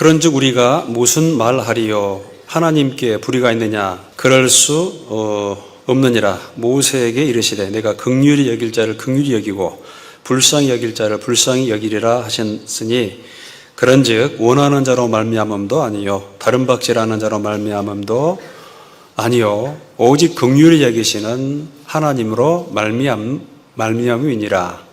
그런즉 우리가 무슨 말하리요? 하나님께 불의가 있느냐? 그럴 수 없느니라. 모세에게 이르시되 내가 긍휼히 여길 자를 긍휼히 여기고 불쌍히 여길 자를 불쌍히 여기리라 하셨으니 그런즉 원하는 자로 말미암음도 아니요 다른 박질하는 자로 말미암음도 아니요 오직 긍휼히 여기시는 하나님으로 말미암음이니라.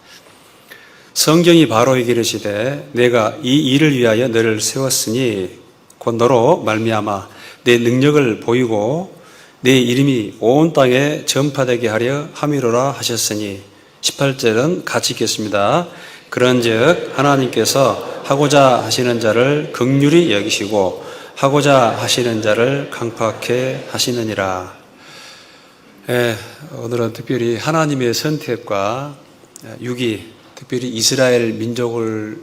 성경이 바로 이르시되 내가 이 일을 위하여 너를 세웠으니 곧 너로 말미암아 내 능력을 보이고 내 이름이 온 땅에 전파되게 하려 함이로라 하셨으니 18절은 같이 읽겠습니다. 그런즉 하나님께서 하고자 하시는 자를 긍휼히 여기시고 하고자 하시는 자를 강팍해 하시느니라. 오늘은 특별히 하나님의 선택과 유기, 특별히 이스라엘 민족을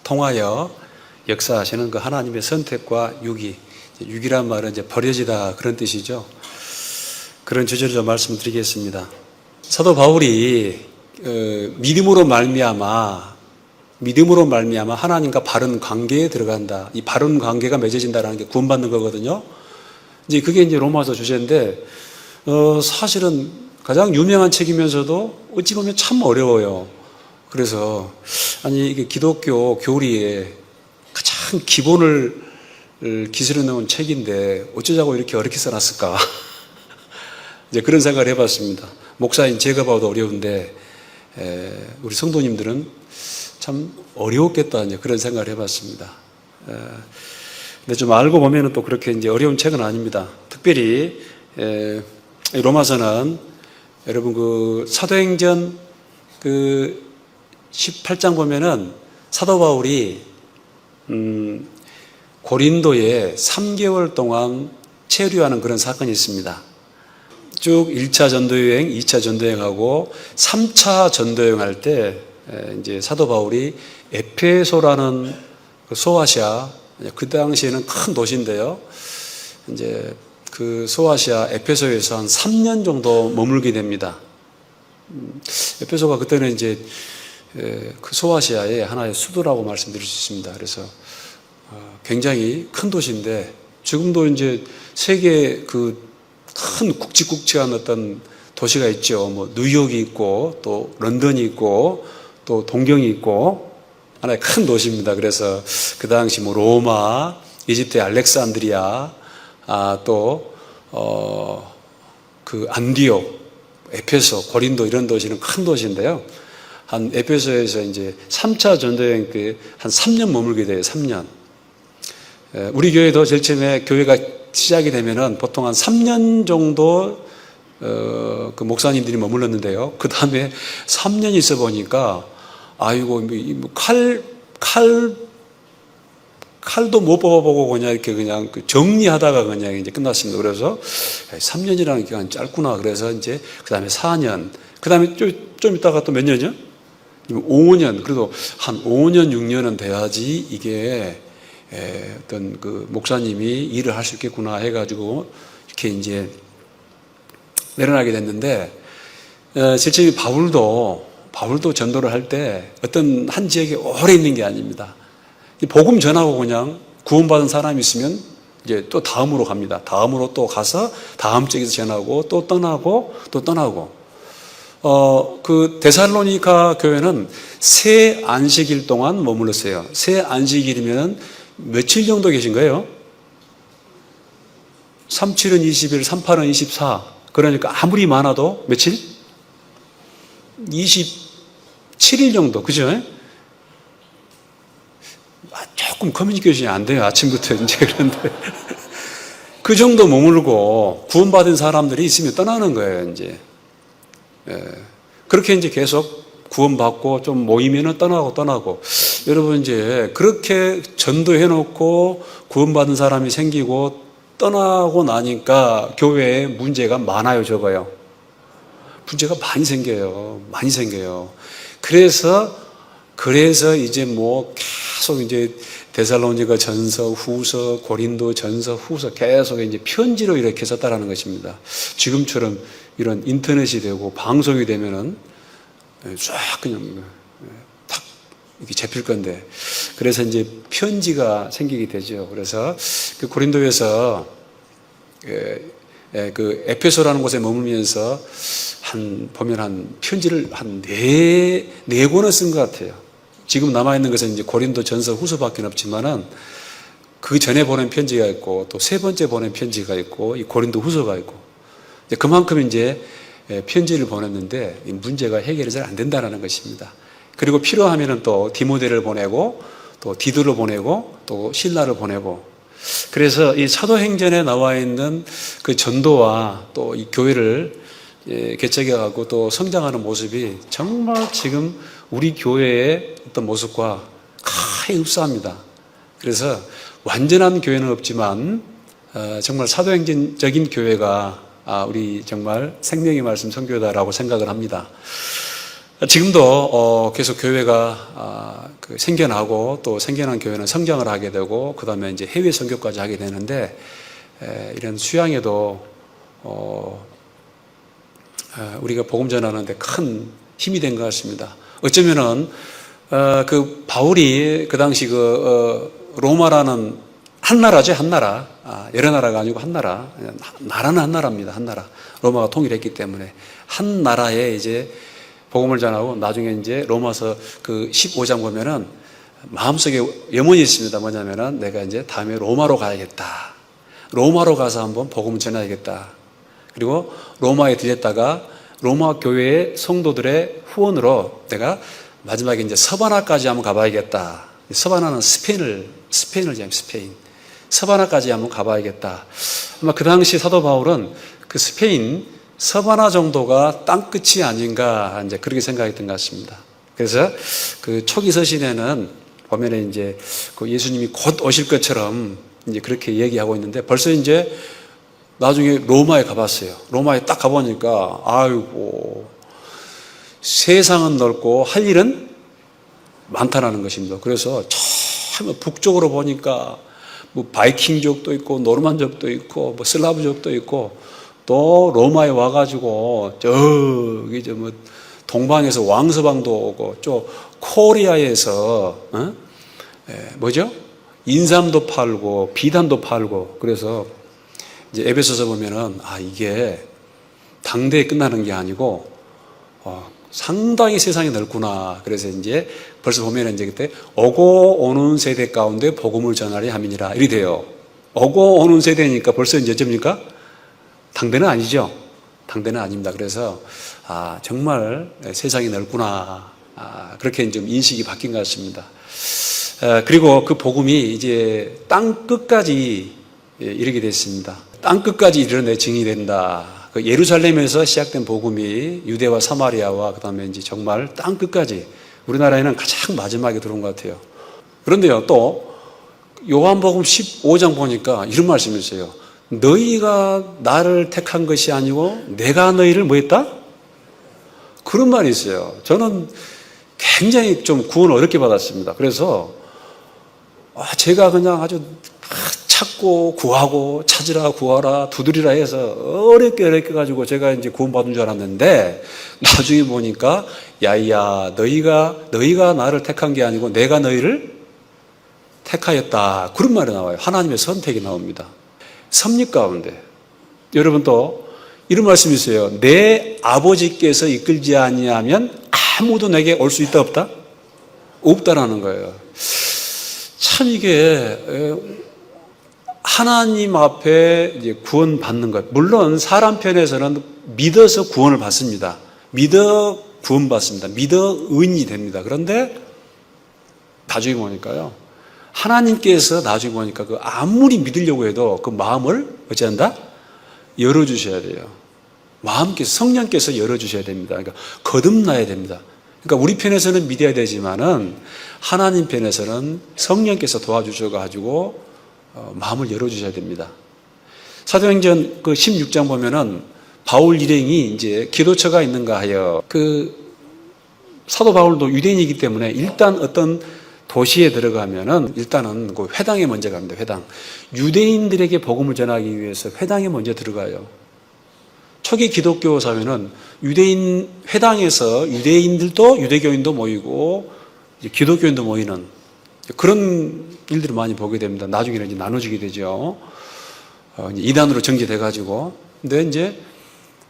통하여 역사하시는 그 하나님의 선택과 유기란 말은 이제 버려지다 그런 뜻이죠. 그런 주제로 좀 말씀드리겠습니다. 사도 바울이 믿음으로 말미암아 하나님과 바른 관계에 들어간다. 이 바른 관계가 맺어진다라는 게 구원받는 거거든요. 이제 그게 이제 로마서 주제인데 사실은 가장 유명한 책이면서도 어찌 보면 참 어려워요. 그래서 이게 기독교 교리에 가장 기본을 기술해 놓은 책인데 어쩌자고 이렇게 어렵게 써놨을까? 이제 그런 생각을 해봤습니다. 목사인 제가 봐도 어려운데 우리 성도님들은 참 어려웠겠다 이제 그런 생각을 해봤습니다. 근데 좀 알고 보면은 또 그렇게 이제 어려운 책은 아닙니다. 특별히 로마서는 여러분 그 사도행전 그 18장 보면은 사도 바울이 고린도에 3개월 동안 체류하는 그런 사건이 있습니다. 쭉 1차 전도여행, 2차 전도여행하고 3차 전도여행할 때 이제 사도 바울이 에페소라는 그 소아시아, 그 당시에는 큰 도시인데요. 이제 그 소아시아 에페소에서 한 3년 정도 머물게 됩니다. 에페소가 그때는 이제 그 소아시아의 하나의 수도라고 말씀드릴 수 있습니다. 그래서 굉장히 큰 도시인데 지금도 이제 세계 그 큰 굵직굵직한 어떤 도시가 있죠. 뭐 뉴욕이 있고 또 런던이 있고 또 동경이 있고 하나의 큰 도시입니다. 그래서 그 당시 뭐 로마, 이집트의 알렉산드리아, 또 그 안디옥, 에페소, 고린도 이런 도시는 큰 도시인데요. 한 에페소에서 이제 3차 전도여행 때 한 3년 머물게 돼요. 3년. 우리 교회도 제일 처음에 교회가 시작이 되면은 보통 한 3년 정도 그 목사님들이 머물렀는데요. 그 다음에 3년 있어 보니까 아이고 칼도 못 뽑아보고 그냥 이렇게 그냥 정리하다가 그냥 이제 끝났습니다. 그래서 3년이라는 기간 짧구나. 그래서 이제 그 다음에 4년, 그 다음에 좀 있다가 또 몇 년이요? 5년. 그래도 한 5년, 6년은 돼야지 이게 어떤 그 목사님이 일을 할 수 있겠구나 해가지고 이렇게 이제 내려나게 됐는데, 실제 바울도 전도를 할 때 어떤 한 지역에 오래 있는 게 아닙니다. 복음 전하고 그냥 구원받은 사람이 있으면 이제 또 다음으로 갑니다. 다음으로 또 가서 다음 지역에서 전하고 또 떠나고 또 떠나고. 그 데살로니가 교회는 세 안식일 동안 머물렀어요. 세 안식일이면 며칠 정도 계신 거예요? 37은 20일, 38은 24. 그러니까 아무리 많아도 며칠? 27일 정도. 그죠? 조금 커뮤니케이션이 안 돼요. 아침부터 이제 그런데. 그 정도 머물고 구원받은 사람들이 있으면 떠나는 거예요, 이제. 그렇게 이제 계속 구원받고 좀 모이면은 떠나고. 여러분 이제 그렇게 전도해 놓고 구원받은 사람이 생기고 떠나고 나니까 교회에 문제가 많아요, 적어요. 문제가 많이 생겨요. 그래서 이제 뭐 계속 이제 데살로니가 전서, 후서, 고린도 전서, 후서 계속 이제 편지로 이렇게 썼다라는 것입니다. 지금처럼 이런 인터넷이 되고 방송이 되면은 쫙 그냥 탁 이렇게 잡힐 건데, 그래서 이제 편지가 생기게 되죠. 그래서 그 고린도에서 그 에페소라는 곳에 머물면서 보면 한 편지를 한 네 권을 쓴 것 같아요. 지금 남아있는 것은 이제 고린도 전서 후서밖에 없지만은 그 전에 보낸 편지가 있고 또 세 번째 보낸 편지가 있고 이 고린도 후서가 있고 그만큼 이제 편지를 보냈는데 이 문제가 해결이 잘 안 된다는 것입니다. 그리고 필요하면은 또 디모데를 보내고 또 디도를 보내고 또 실라를 보내고 그래서 이 사도행전에 나와 있는 그 전도와 또 이 교회를 개척해가고 또 성장하는 모습이 정말 지금 우리 교회의 어떤 모습과 거의 흡사합니다. 그래서 완전한 교회는 없지만 정말 사도행전적인 교회가 우리 정말 생명의 말씀 선교회다라고 생각을 합니다. 지금도 계속 교회가 생겨나고 또 생겨난 교회는 성장을 하게 되고 그 다음에 이제 해외 선교까지 하게 되는데 이런 수양에도 우리가 복음 전하는데 큰 힘이 된 것 같습니다. 어쩌면은 그 바울이 그 당시 로마라는 한 나라죠, 한 나라. 여러 나라가 아니고 한 나라. 나라는 한 나라입니다, 한 나라. 로마가 통일했기 때문에 한 나라에 이제 복음을 전하고 나중에 이제 로마서 그 15장 보면은 마음속에 염원이 있습니다. 뭐냐면은 내가 이제 다음에 로마로 가야겠다. 로마로 가서 한번 복음을 전해야겠다. 그리고 로마에 들렸다가 로마 교회의 성도들의 후원으로 내가 마지막에 이제 서바나까지 한번 가봐야겠다. 서바나는 스페인. 서바나까지 한번 가봐야겠다. 아마 그 당시 사도 바울은 그 스페인 서바나 정도가 땅끝이 아닌가 이제 그렇게 생각했던 것 같습니다. 그래서 그 초기 서신에는 보면은 이제 그 예수님이 곧 오실 것처럼 이제 그렇게 얘기하고 있는데 벌써 이제 나중에 로마에 가봤어요. 로마에 딱 가보니까 아이고 세상은 넓고 할 일은 많다라는 것입니다. 그래서 참 북쪽으로 보니까 뭐 바이킹족도 있고 노르만족도 있고 뭐 슬라브족도 있고 또 로마에 와가지고 저기 뭐 동방에서 왕서방도 오고 저 코리아에서 뭐죠? 인삼도 팔고 비단도 팔고 그래서 이제 에베소서 보면은 이게 당대에 끝나는 게 아니고 상당히 세상이 넓구나. 그래서 이제 벌써 보면은 이제 그때 오고 오는 세대 가운데 복음을 전하리 함이니라 이리 돼요. 오고 오는 세대니까 벌써 이제 어쩝니까? 당대는 아니죠. 당대는 아닙니다. 그래서 정말 세상이 넓구나. 그렇게 좀 인식이 바뀐 것 같습니다. 그리고 그 복음이 이제 땅 끝까지 이르게 됐습니다. 땅 끝까지 이르러 증이 된다. 그 예루살렘에서 시작된 복음이 유대와 사마리아와 그 다음에 이제 정말 땅 끝까지 우리나라에는 가장 마지막에 들어온 것 같아요. 그런데요, 또 요한복음 15장 보니까 이런 말씀이 있어요. 너희가 나를 택한 것이 아니고 내가 너희를 뭐 했다? 그런 말이 있어요. 저는 굉장히 좀 구원 어렵게 받았습니다. 그래서 제가 그냥 아주 찾고 구하고 찾으라 구하라 두드리라 해서 어렵게 가지고 제가 이제 구원받은 줄 알았는데 나중에 보니까 야야 너희가 나를 택한 게 아니고 내가 너희를 택하였다. 그런 말이 나와요. 하나님의 선택이 나옵니다. 섭리 가운데 여러분 또 이런 말씀이 있어요. 내 아버지께서 이끌지 아니하면 아무도 내게 올 수 있다 없다? 없다라는 거예요. 참 이게 하나님 앞에 이제 구원받는 것. 물론 사람 편에서는 믿어서 구원을 받습니다. 믿어 구원받습니다. 믿어 의인이 됩니다. 그런데 나중에 보니까요. 하나님께서 나중에 보니까 그 아무리 믿으려고 해도 그 마음을 어찌한다? 열어주셔야 돼요. 마음께서 성령께서 열어주셔야 됩니다. 그러니까 거듭나야 됩니다. 그러니까 우리 편에서는 믿어야 되지만은 하나님 편에서는 성령께서 도와주셔가지고 마음을 열어주셔야 됩니다. 사도행전 그 16장 보면은 바울 일행이 이제 기도처가 있는가 하여 그 사도 바울도 유대인이기 때문에 일단 어떤 도시에 들어가면은 일단은 그 회당에 먼저 갑니다. 회당. 유대인들에게 복음을 전하기 위해서 회당에 먼저 들어가요. 초기 기독교 사회는 유대인 회당에서 유대인들도 유대교인도 모이고 기독교인도 모이는 그런 일들을 많이 보게 됩니다. 나중에는 이제 나눠지게 되죠. 이제 이단으로 정제돼가지고. 근데 이제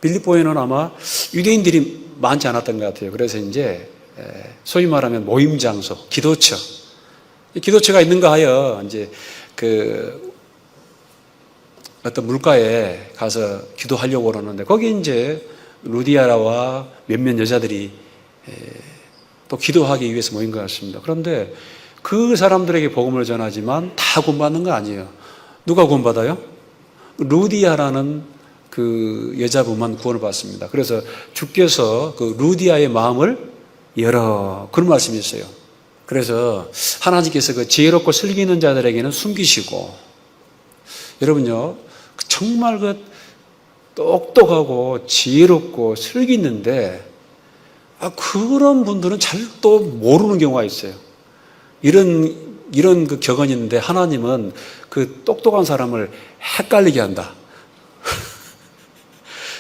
빌립보에는 아마 유대인들이 많지 않았던 것 같아요. 그래서 이제 소위 말하면 모임 장소, 기도처. 기도처가 있는가 하여 이제 그 어떤 물가에 가서 기도하려고 그러는데 거기 이제 루디아라와 몇몇 여자들이 또 기도하기 위해서 모인 것 같습니다. 그런데 그 사람들에게 복음을 전하지만 다 구원받는 거 아니에요. 누가 구원받아요? 루디아라는 그 여자분만 구원을 받습니다. 그래서 주께서 그 루디아의 마음을 열어, 그런 말씀이 있어요. 그래서 하나님께서 그 지혜롭고 슬기 있는 자들에게는 숨기시고, 여러분요, 정말 그 똑똑하고 지혜롭고 슬기 있는데 그런 분들은 잘 또 모르는 경우가 있어요. 이런 그 격언이 있는데 하나님은 그 똑똑한 사람을 헷갈리게 한다.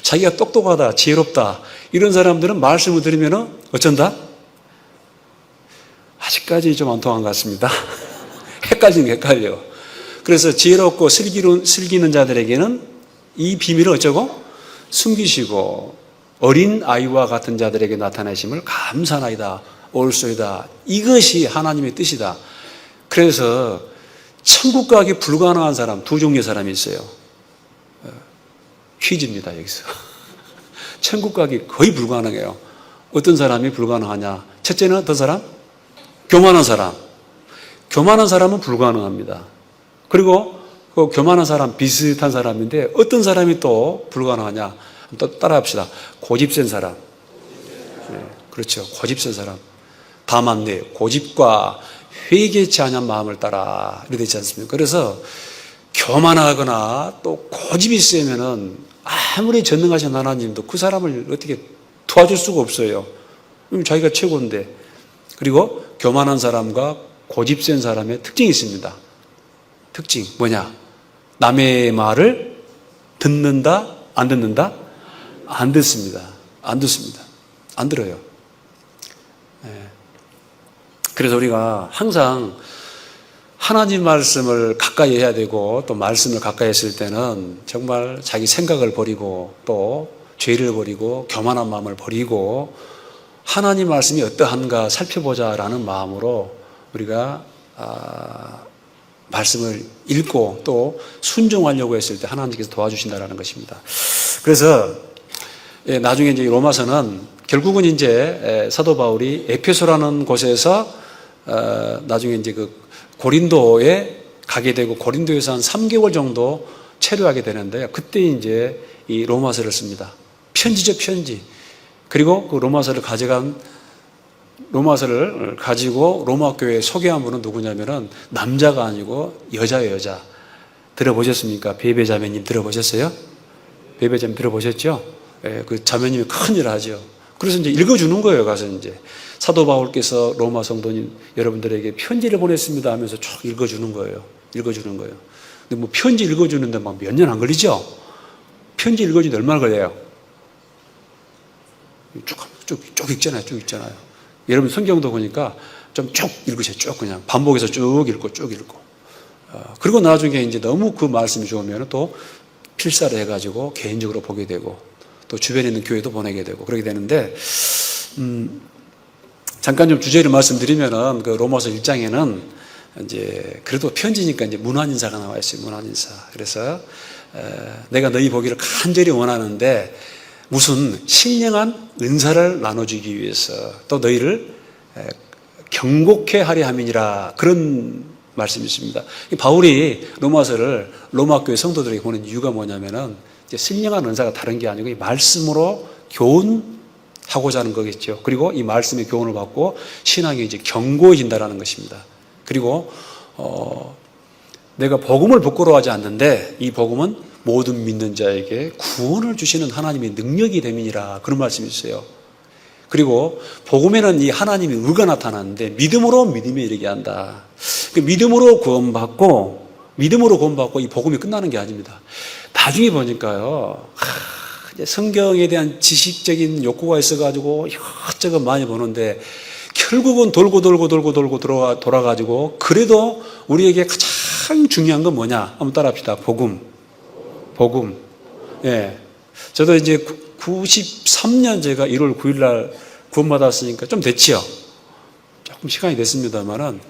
자기가 똑똑하다, 지혜롭다, 이런 사람들은 말씀을 들으면 어쩐다? 아직까지 좀 안 통한 것 같습니다. 헷갈려. 그래서 지혜롭고 슬기 있는 자들에게는 이 비밀을 어쩌고? 숨기시고 어린 아이와 같은 자들에게 나타내심을 감사나이다, 올소이다. 이것이 하나님의 뜻이다. 그래서 천국 가기 불가능한 사람, 두 종류의 사람이 있어요. 퀴즈입니다, 여기서. 천국 가기 거의 불가능해요. 어떤 사람이 불가능하냐? 첫째는 어떤 사람? 교만한 사람. 교만한 사람은 불가능합니다. 그리고 그 교만한 사람, 비슷한 사람인데 어떤 사람이 또 불가능하냐? 또 따라합시다. 고집센 사람. 네, 그렇죠. 고집센 사람. 다만 내 고집과 회개치 않은 마음을 따라 이렇게 되지 않습니까? 그래서 교만하거나 또 고집이 세면은 아무리 전능하신 하나님도 그 사람을 어떻게 도와줄 수가 없어요. 자기가 최고인데. 그리고 교만한 사람과 고집센 사람의 특징이 있습니다. 특징 뭐냐? 남의 말을 듣는다? 안 듣는다? 안 듣습니다. 안 듣습니다. 안 들어요. 그래서 우리가 항상 하나님 말씀을 가까이 해야 되고 또 말씀을 가까이 했을 때는 정말 자기 생각을 버리고 또 죄를 버리고 교만한 마음을 버리고 하나님 말씀이 어떠한가 살펴보자라는 마음으로 우리가 말씀을 읽고 또 순종하려고 했을 때 하나님께서 도와주신다라는 것입니다. 그래서 나중에 이제 로마서는 결국은 이제 사도 바울이 에페소라는 곳에서 나중에 이제 그 고린도에 가게 되고 고린도에서 한 3개월 정도 체류하게 되는데 그때 이제 이 로마서를 씁니다. 편지죠, 편지. 그리고 그 로마서를 가지고 로마 교회에 소개한 분은 누구냐면은 남자가 아니고 여자예요, 여자. 들어보셨습니까? 베베 자매님 들어보셨어요? 베베 자매 들어보셨죠? 예, 그 자매님이 큰일을 하죠. 그래서 이제 읽어주는 거예요, 가서 이제. 사도 바울께서 로마 성도님 여러분들에게 편지를 보냈습니다 하면서 쭉 읽어주는 거예요. 읽어주는 거예요. 근데 뭐 편지 읽어주는데 막 몇 년 안 걸리죠? 편지 읽어주는데 얼마나 걸려요? 쭉 읽잖아요. 쭉 읽잖아요. 여러분 성경도 보니까 좀 쭉 읽으세요. 쭉 그냥 반복해서 쭉 읽고. 그리고 나중에 이제 너무 그 말씀이 좋으면 또 필사를 해가지고 개인적으로 보게 되고 또 주변에 있는 교회도 보내게 되고 그렇게 되는데, 잠깐 좀 주제를 말씀드리면은 그 로마서 1장에는 이제 그래도 편지니까 이제 문안인사가 나와 있어요. 문안인사. 그래서 내가 너희 보기를 간절히 원하는데 무슨 신령한 은사를 나눠주기 위해서 또 너희를 경고케 하려 함이니라, 그런 말씀이 있습니다. 바울이 로마서를 로마 교회 성도들에게 보낸 이유가 뭐냐면은 이제 신령한 은사가 다른 게 아니고 이 말씀으로 교훈하고자 하는 거겠죠. 그리고 이 말씀의 교훈을 받고 신앙이 이제 견고해진다라는 것입니다. 그리고 내가 복음을 부끄러워하지 않는데 이 복음은 모든 믿는 자에게 구원을 주시는 하나님의 능력이 됨이니라, 그런 말씀이 있어요. 그리고 복음에는 이 하나님의 의가 나타나는데 믿음으로 믿음에 이르게 한다. 그 믿음으로 구원받고 이 복음이 끝나는 게 아닙니다. 나중에 보니까요, 이제 성경에 대한 지식적인 욕구가 있어가지고 이것저것 많이 보는데 결국은 돌고 돌아가지고 그래도 우리에게 가장 중요한 건 뭐냐? 한번 따라합시다. 복음. 예. 저도 이제 93년 제가 1월 9일 날 구원받았으니까 좀 됐지요. 조금 시간이 됐습니다만은,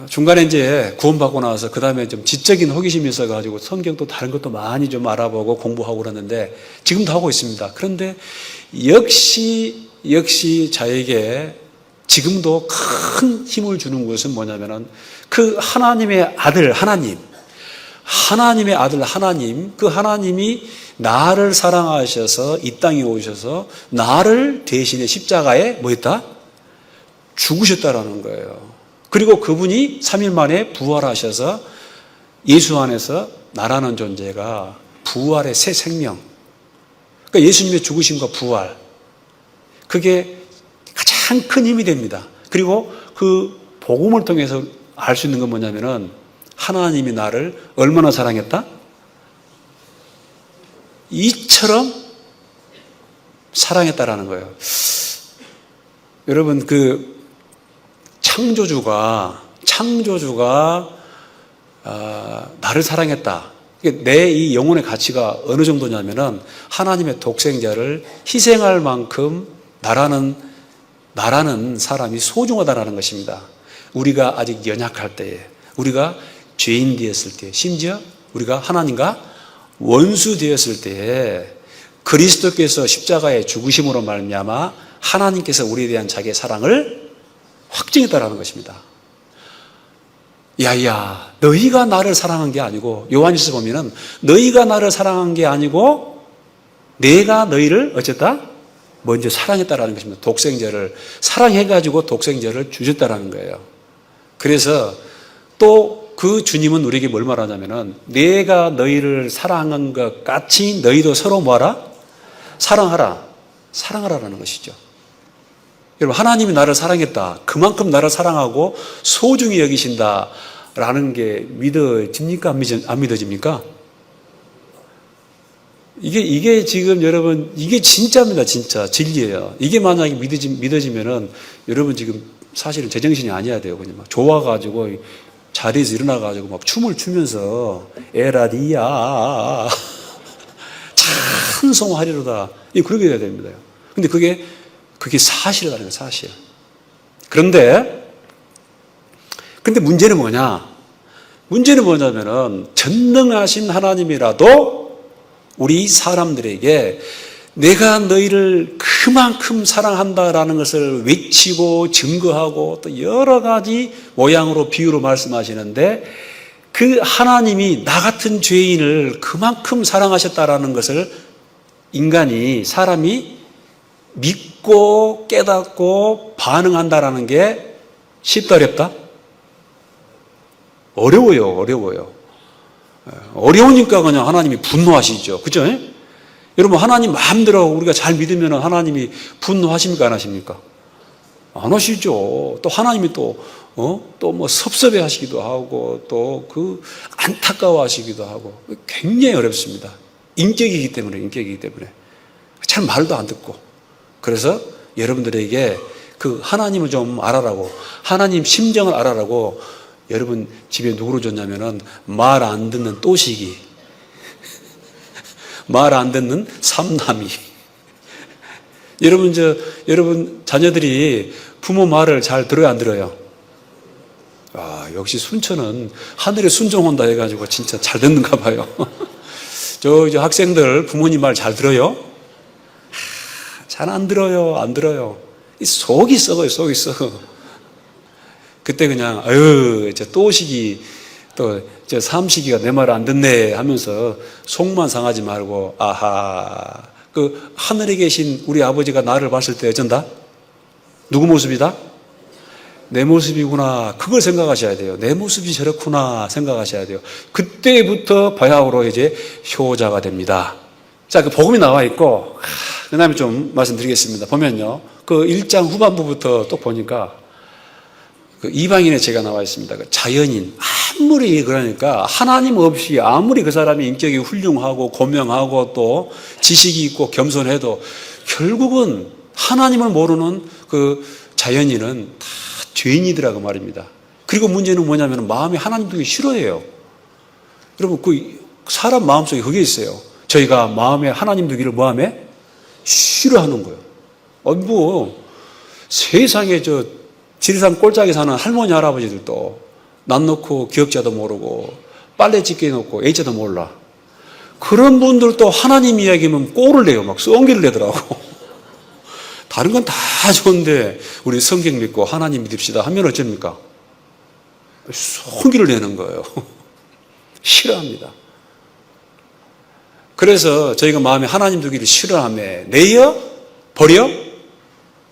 중간에 이제 구원받고 나서 그 다음에 좀 지적인 호기심이 있어가지고 성경도 다른 것도 많이 좀 알아보고 공부하고 그러는데 지금도 하고 있습니다. 그런데 역시 저에게 지금도 큰 힘을 주는 것은 뭐냐면은 그 하나님의 아들 하나님, 그 하나님이 나를 사랑하셔서 이 땅에 오셔서 나를 대신에 십자가에 뭐 했다? 죽으셨다라는 거예요. 그리고 그분이 3일 만에 부활하셔서 예수 안에서 나라는 존재가 부활의 새 생명, 그러니까 예수님의 죽으심과 부활, 그게 가장 큰 힘이 됩니다. 그리고 그 복음을 통해서 알 수 있는 건 뭐냐면은 하나님이 나를 얼마나 사랑했다? 이처럼 사랑했다라는 거예요. 여러분, 그 창조주가 나를 사랑했다. 내 이 영혼의 가치가 어느 정도냐면은 하나님의 독생자를 희생할 만큼 나라는 사람이 소중하다라는 것입니다. 우리가 아직 연약할 때에, 우리가 죄인 되었을 때, 심지어 우리가 하나님과 원수 되었을 때에 그리스도께서 십자가의 죽으심으로 말미암아 하나님께서 우리에 대한 자기의 사랑을 확증했다라는 것입니다. 야야, 너희가 나를 사랑한 게 아니고, 요한일서 보면은 너희가 나를 사랑한 게 아니고 내가 너희를 어쨌다? 먼저 사랑했다라는 것입니다. 독생자를 사랑해가지고 독생자를 주셨다라는 거예요. 그래서 또 그 주님은 우리에게 뭘 말하냐면은 내가 너희를 사랑한 것 같이 너희도 서로 뭐하라? 사랑하라라는 것이죠. 여러분, 하나님이 나를 사랑했다. 그만큼 나를 사랑하고 소중히 여기신다라는 게 믿어집니까? 안 믿어집니까? 이게 지금 여러분, 이게 진짜입니다. 진짜 진리예요. 이게 만약에 믿어지면은 여러분 지금 사실은 제정신이 아니어야 돼요. 그냥 막 좋아가지고 자리에서 일어나가지고 막 춤을 추면서 에라디야 찬송하리로다. 그렇게 돼야 됩니다. 근데 그게 사실이라는 거예요. 사실. 그런데 문제는 뭐냐? 문제는 뭐냐면은 전능하신 하나님이라도 우리 사람들에게 내가 너희를 그만큼 사랑한다라는 것을 외치고 증거하고 또 여러 가지 모양으로 비유로 말씀하시는데 그 하나님이 나 같은 죄인을 그만큼 사랑하셨다라는 것을 사람이 믿고 깨닫고 반응한다라는 게 쉽다 어렵다? 어려워요. 어려우니까 그냥 하나님이 분노하시죠. 그죠? 여러분, 하나님 마음대로 우리가 잘 믿으면 하나님이 분노하십니까? 안 하십니까? 안 하시죠. 또 하나님이 또 뭐 섭섭해 하시기도 하고 또 안타까워 하시기도 하고 굉장히 어렵습니다. 인격이기 때문에. 잘 말도 안 듣고. 그래서 여러분들에게 그 하나님을 좀 알아라고, 하나님 심정을 알아라고 여러분 집에 누구로 줬냐면은 말 안 듣는 또시기, 말 안 듣는 삼남이. 여러분 자녀들이 부모 말을 잘 들어요, 안 들어요? 역시 순천은 하늘에 순종한다 해가지고 진짜 잘 듣는가 봐요. 저 학생들 부모님 말 잘 들어요? 잘 안 들어요. 속이 썩어요. 그때 그냥 저 또시기 또 저 삼시기가 내 말 안 듣네 하면서 속만 상하지 말고 그 하늘에 계신 우리 아버지가 나를 봤을 때 어쩐다? 누구 모습이다? 내 모습이구나. 그걸 생각하셔야 돼요. 내 모습이 저렇구나 생각하셔야 돼요. 그때부터 바야흐로 이제 효자가 됩니다. 자, 그 복음이 나와 있고 그 다음에 좀 말씀드리겠습니다. 보면요, 그 1장 후반부부터 또 보니까 그 이방인의 죄가 나와 있습니다. 그 자연인, 아무리 그러니까 하나님 없이 아무리 그 사람이 인격이 훌륭하고 고명하고 또 지식이 있고 겸손해도 결국은 하나님을 모르는 그 자연인은 다 죄인이더라고 말입니다. 그리고 문제는 뭐냐면 마음이 하나님 두기 싫어해요. 여러분, 그 사람 마음속에 그게 있어요. 저희가 마음에 하나님 두기를 뭐하며? 싫어하는 거예요. 세상에 지리산 꼴짝에 사는 할머니, 할아버지들도 난 놓고 기억자도 모르고 빨래 집게 놓고 H자도 몰라. 그런 분들도 하나님 이야기면 꼴을 내요. 막 썽기를 내더라고. 다른 건 다 좋은데 우리 성경 믿고 하나님 믿읍시다 하면 어쩝니까? 썽기를 내는 거예요. 싫어합니다. 그래서 저희가 마음에 하나님 두기를 싫어하며 내어 버려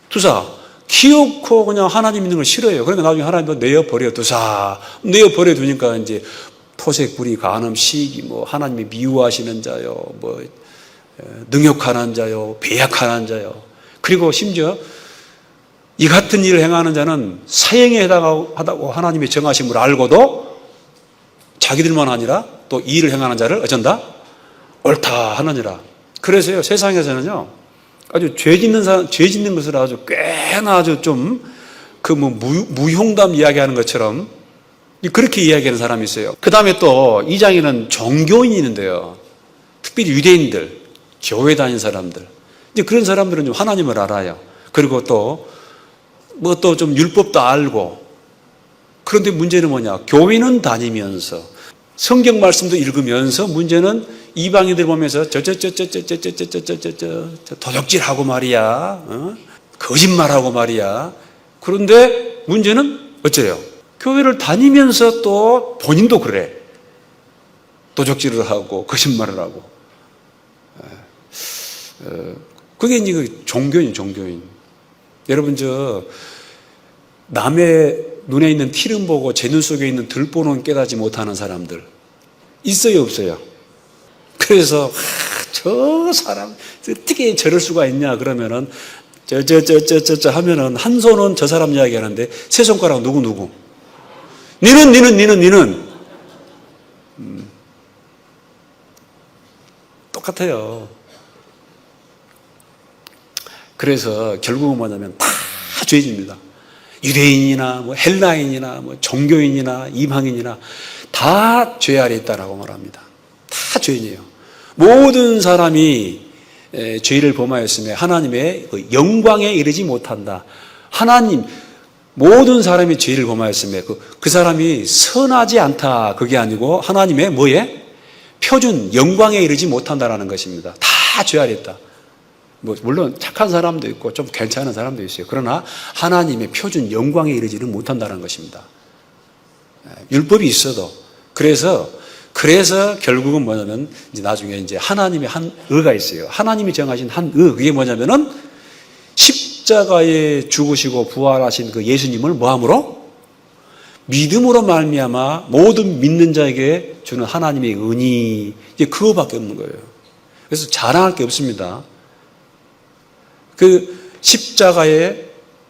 두사 키우고 그냥 하나님 있는 걸 싫어해요. 그러니까 나중에 하나님도 내어 버려 두사 내어 버려 두니까 이제 토색 불이 간음 시기 하나님이 미워하시는 자요 능욕하는 자요 배약하는 자요 그리고 심지어 이 같은 일을 행하는 자는 사형에 해당하다고 하나님의 정하심을 알고도 자기들만 아니라 또 이 일을 행하는 자를 어쩐다? 옳다 하느니라. 그래서요, 세상에서는요, 아주 죄 짓는 것을 아주 꽤나 아주 무용담 이야기하는 것처럼 그렇게 이야기하는 사람이 있어요. 그 다음에 또 이 장에는 종교인이 있는데요. 특별히 유대인들, 교회 다니는 사람들. 이제 그런 사람들은 좀 하나님을 알아요. 그리고 또 좀 율법도 알고. 그런데 문제는 뭐냐? 교회는 다니면서 성경 말씀도 읽으면서 문제는 이방인들 보면서 도적질하고 말이야. 거짓말하고 말이야. 그런데 문제는 어째요? 교회를 다니면서 또 본인도 그래. 도적질을 하고 거짓말을 하고. 그게 이제 그 종교인. 여러분 남의 눈에 있는 티름 보고 제 눈 속에 있는 들보는 깨닫지 못하는 사람들 있어요, 없어요? 그래서 저 사람 어떻게 저럴 수가 있냐 그러면은 하면은 한 손은 저 사람 이야기하는데 세 손가락 누구 니는 똑같아요. 그래서 결국은 뭐냐면 다 죄집니다. 유대인이나 헬라인이나 종교인이나 이방인이나 다 죄 아래 있다라고 말합니다. 다 죄인이에요. 모든 사람이 죄를 범하였으며 하나님의 영광에 이르지 못한다. 모든 사람이 죄를 범하였으며 그 사람이 선하지 않다. 그게 아니고 하나님의 표준 영광에 이르지 못한다라는 것입니다. 다 죄 아래 있다. 물론 착한 사람도 있고 좀 괜찮은 사람도 있어요. 그러나 하나님의 표준 영광에 이르지는 못한다는 것입니다. 율법이 있어도. 그래서 결국은 뭐냐면 이제 나중에 이제 하나님의 한 의가 있어요. 하나님이 정하신 한 의. 그게 뭐냐면은 십자가에 죽으시고 부활하신 그 예수님을 뭐함으로? 믿음으로 말미암아 모든 믿는 자에게 주는 하나님의 은이 이제 그거밖에 없는 거예요. 그래서 자랑할 게 없습니다. 그 십자가에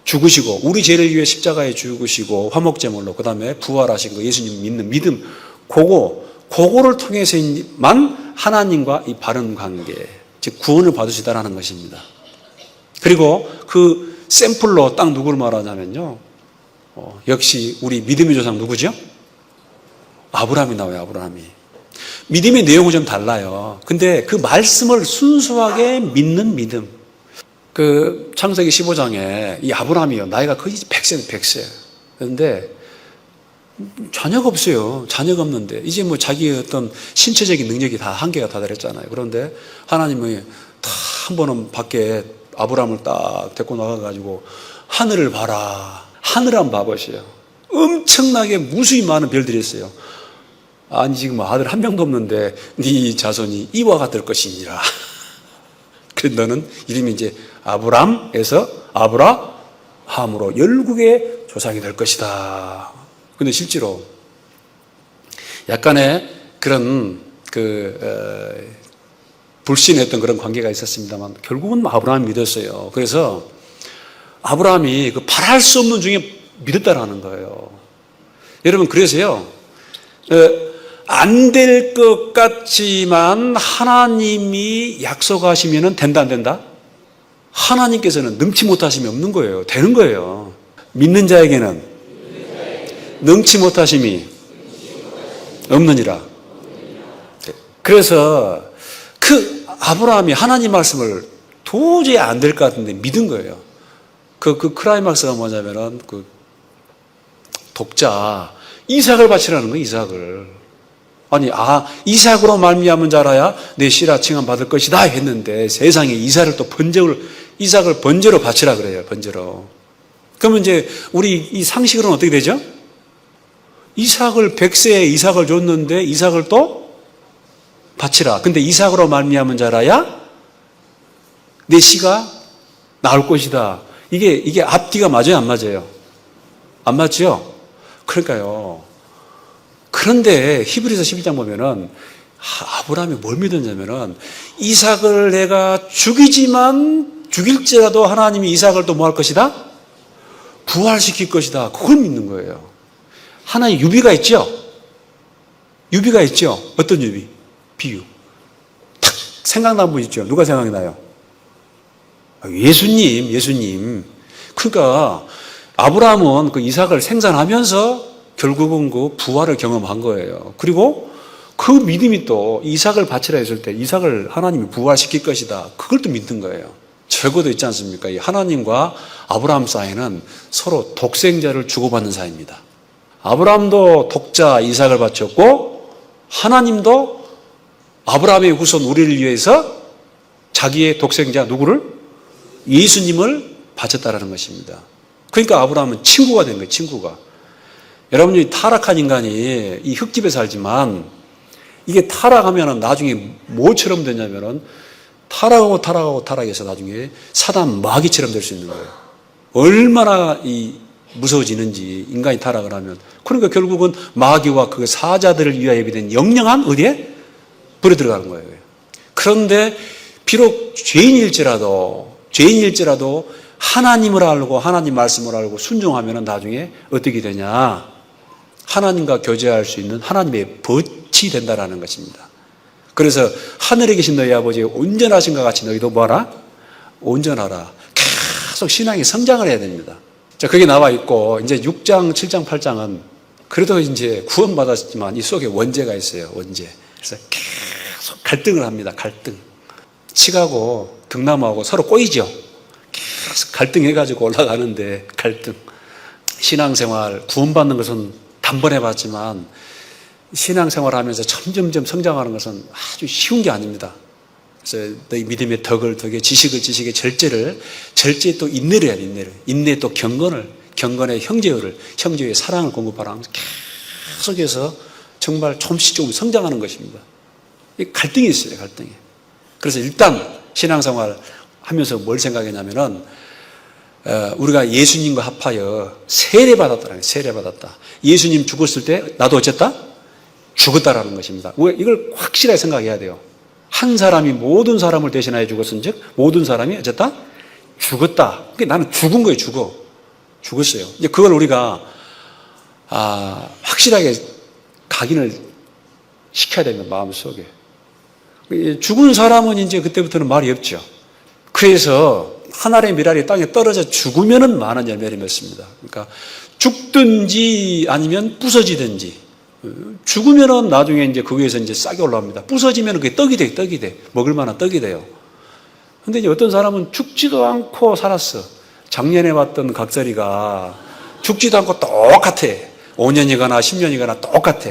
죽으시고 우리 죄를 위해 십자가에 죽으시고 화목제물로 그다음에 부활하신 거 예수님 믿는 믿음 그거를 통해서만 하나님과 이 바른 관계 즉 구원을 받으시다라는 것입니다. 그리고 그 샘플로 딱 누구를 말하냐면요. 역시 우리 믿음의 조상 누구죠? 아브라함이 나와요. 아브라함이. 믿음의 내용은 좀 달라요. 근데 그 말씀을 순수하게 믿는 믿음. 그 창세기 15장에 이 아브라함이요. 나이가 거의 100세. 그런데 자녀가 없어요. 자녀가 없는데 이제 자기의 어떤 신체적인 능력이 다 한계가 다 달했잖아요. 그런데 하나님이 다 한 번은 밖에 아브라함을 딱 데리고 나가가지고 하늘을 봐라. 하늘 한번 봐보세요. 엄청나게 무수히 많은 별들이 있어요. 아니 지금 아들 한 명도 없는데 네 자손이 이와 같을 것이니라. 그래서 너는 이름이 이제 아브람에서 아브라함으로 열국의 조상이 될 것이다. 근데 실제로 약간의 그런 불신했던 그런 관계가 있었습니다만 결국은 아브라함이 믿었어요. 그래서 아브라함이 바랄 수 없는 중에 믿었다라는 거예요. 여러분 그래서요 안 될 것 같지만 하나님이 약속하시면 된다 안 된다? 하나님께서는 능치 못하심이 없는 거예요. 되는 거예요. 믿는 자에게는 능치 못하심이 없느니라. 그래서 그 아브라함이 하나님 말씀을 도저히 안 될 것 같은데 믿은 거예요. 그 클라이막스가 뭐냐면은 그 독자 이삭을 바치라는 거예요. 이삭을. 아니 이삭으로 말미암은 자라야 내 씨라 칭함 받을 것이다 했는데 세상에 이삭을 번제로 바치라 그래요. 번제로. 그러면 이제 우리 이 상식으로는 어떻게 되죠? 이삭을 100세에 이삭을 줬는데 이삭을 또 바치라. 근데 이삭으로 말미암은 자라야 내 씨가 나올 것이다. 이게 앞뒤가 맞아요, 안 맞아요? 안 맞죠? 그러니까요. 그런데 히브리서 12장 보면은 아브라함이 뭘 믿었냐면은 이삭을 내가 죽일지라도 하나님이 이삭을 또 뭐 할 것이다? 부활시킬 것이다. 그걸 믿는 거예요. 하나의 유비가 있죠? 유비가 있죠? 어떤 유비? 비유. 탁 생각나는 분 있죠? 누가 생각나요? 예수님. 그러니까 아브라함은 그 이삭을 생산하면서 결국은 그 부활을 경험한 거예요. 그리고 그 믿음이 또 이삭을 바치라 했을 때 이삭을 하나님이 부활시킬 것이다. 그걸 또 믿는 거예요. 절거도 있지 않습니까? 이 하나님과 아브라함 사이는 서로 독생자를 주고받는 사이입니다. 아브라함도 독자 이삭을 바쳤고 하나님도 아브라함의 후손 우리를 위해서 자기의 독생자 누구를? 예수님을 바쳤다라는 것입니다. 그러니까 아브라함은 친구가 된 거예요. 친구가. 여러분이 타락한 인간이 이 흙집에 살지만 이게 타락하면 나중에 뭐처럼 되냐면은 타락해서 나중에 사단 마귀처럼 될 수 있는 거예요. 얼마나 무서워지는지 인간이 타락을 하면. 그러니까 결국은 마귀와 그 사자들을 위하여 예비된 영영한 어디에? 불에 들어가는 거예요. 그런데 비록 죄인일지라도 하나님을 알고 하나님 말씀을 알고 순종하면 나중에 어떻게 되냐? 하나님과 교제할 수 있는 하나님의 벗이 된다라는 것입니다. 그래서 하늘에 계신 너희 아버지 온전하신 것 같이 너희도 뭐하라? 온전하라. 계속 신앙이 성장을 해야 됩니다. 자, 그게 나와 있고 이제 6장, 7장, 8장은 그래도 이제 구원받았지만 이 속에 원죄가 있어요. 원죄. 그래서 계속 갈등을 합니다. 갈등. 칡하고 등나무하고 서로 꼬이죠. 계속 갈등해가지고 올라가는데 갈등. 신앙생활 구원받는 것은 단번에 봤지만 신앙생활하면서 점점점 성장하는 것은 아주 쉬운 게 아닙니다. 그래서 너희 믿음의 덕의 지식의 절제에 또 인내를 해야 돼. 인내에 또 경건의 형제의 사랑을 공급하라. 계속해서 정말 조금씩 성장하는 것입니다. 이 갈등이 있어요. 갈등이. 그래서 일단 신앙생활 하면서 뭘 생각했냐면은 우리가 예수님과 합하여 세례받았다. 예수님 죽었을 때 나도 어쨌다? 죽었다라는 것입니다. 이걸 확실하게 생각해야 돼요. 한 사람이 모든 사람을 대신하여 죽었은즉 모든 사람이 어쨌다? 죽었다. 그러니까 나는 죽은 거예요. 죽었어요. 이제 그걸 우리가 확실하게 각인을 시켜야 됩니다. 마음속에. 죽은 사람은 이제 그때부터는 말이 없죠. 그래서 하늘의 미랄이 땅에 떨어져 죽으면은 많은 열매를 맺습니다. 그러니까 죽든지 아니면 부서지든지. 죽으면은 나중에 이제 그 위에서 이제 싹이 올라옵니다. 부서지면 그게 떡이 돼. 먹을 만한 떡이 돼요. 근데 이제 어떤 사람은 죽지도 않고 살았어. 작년에 왔던 각설이가 죽지도 않고 똑같아. 5년이거나 10년이거나 똑같아.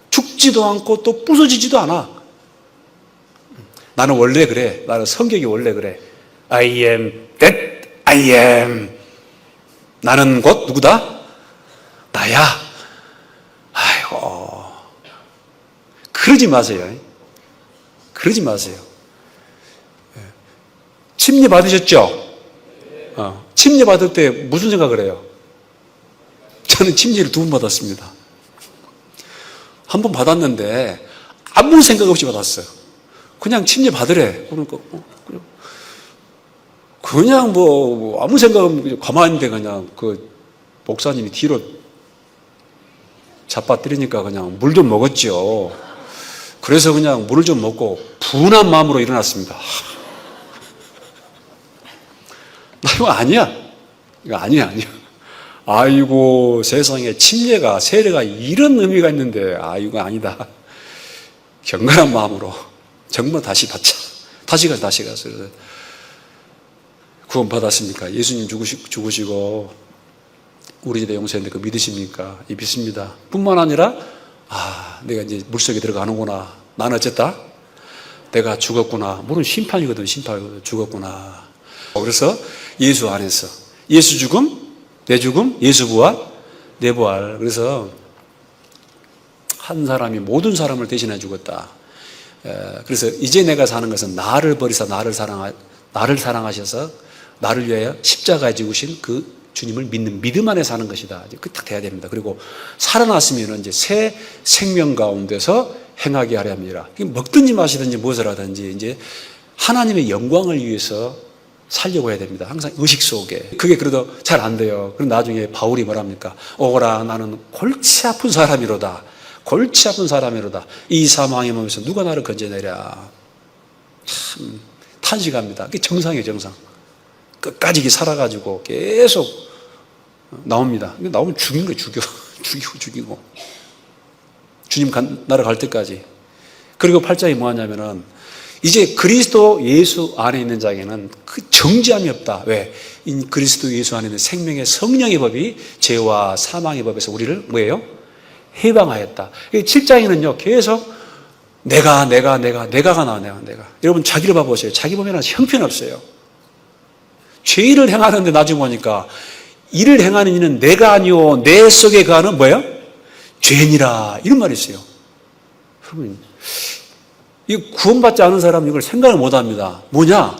죽지도 않고 또 부서지지도 않아. 나는 원래 그래. 나는 성격이 원래 그래. I am that I am. 나는 곧 누구다? 나야. 아이고. 그러지 마세요. 침례 받으셨죠? 침례 받을 때 무슨 생각을 해요? 저는 침례를 2번 받았습니다. 한 번 받았는데 아무 생각 없이 받았어요. 그냥 침례 받으래. 그러니까 그냥 뭐 아무 생각 없이 가만히 있는데 그냥 그 목사님이 뒤로 잡아뜨리니까 그냥 물 좀 먹었죠. 그래서 그냥 물을 좀 먹고 분한 마음으로 일어났습니다. 나 이거 아니야. 이거 아니야. 아이고, 세상에 침례가, 세례가 이런 의미가 있는데, 이거 아니다. 경건한 마음으로 정말 다시 받자. 다시 가서. 구원 받았습니까? 예수님 죽으시고, 우리 집에 용서했는데 그 믿으십니까? 믿습니다. 뿐만 아니라, 내가 이제 물속에 들어가는구나. 나는 어쨌다? 내가 죽었구나. 물론 심판이거든. 죽었구나. 그래서 예수 안에서 예수 죽음, 내 죽음, 예수 부활, 내 부활. 그래서 한 사람이 모든 사람을 대신해 죽었다. 그래서 이제 내가 사는 것은 나를 버리사 나를 사랑하셔서 나를 위하여 십자가에 죽으신 그 주님을 믿는 믿음 안에 사는 것이다. 그 딱 돼야 됩니다. 그리고 살아났으면 이제 새 생명 가운데서 행하게 하려 합니다. 먹든지 마시든지 무엇을 하든지 이제 하나님의 영광을 위해서 살려고 해야 됩니다. 항상 의식 속에. 그게 그래도 잘 안 돼요. 그럼 나중에 바울이 뭐랍니까? 오거라, 나는 골치 아픈 사람이로다. 골치 아픈 사람이로다. 이 사망의 몸에서 누가 나를 건져내랴. 참 탄식합니다. 그게 정상이에요, 정상. 끝까지 살아가지고 계속 나옵니다. 나오면 죽인 거예요, 죽이고. 주님 나라 갈 때까지. 그리고 8장이 뭐하냐면은 이제 그리스도 예수 안에 있는 자에게는 그 정죄함이 없다. 왜? 그리스도 예수 안에 있는 생명의 성령의 법이 죄와 사망의 법에서 우리를 뭐예요? 해방하였다. 7장에는요 계속 내가가 나와. 내가. 여러분 자기를 봐보세요. 자기 보면 형편없어요. 죄를 행하는데 나중에 보니까 이를 행하는 이는 내가 아니오 내 속에 가는 뭐예요? 죄니라. 이런 말이 있어요. 여러분 이 구원받지 않은 사람은 이걸 생각을 못합니다. 뭐냐?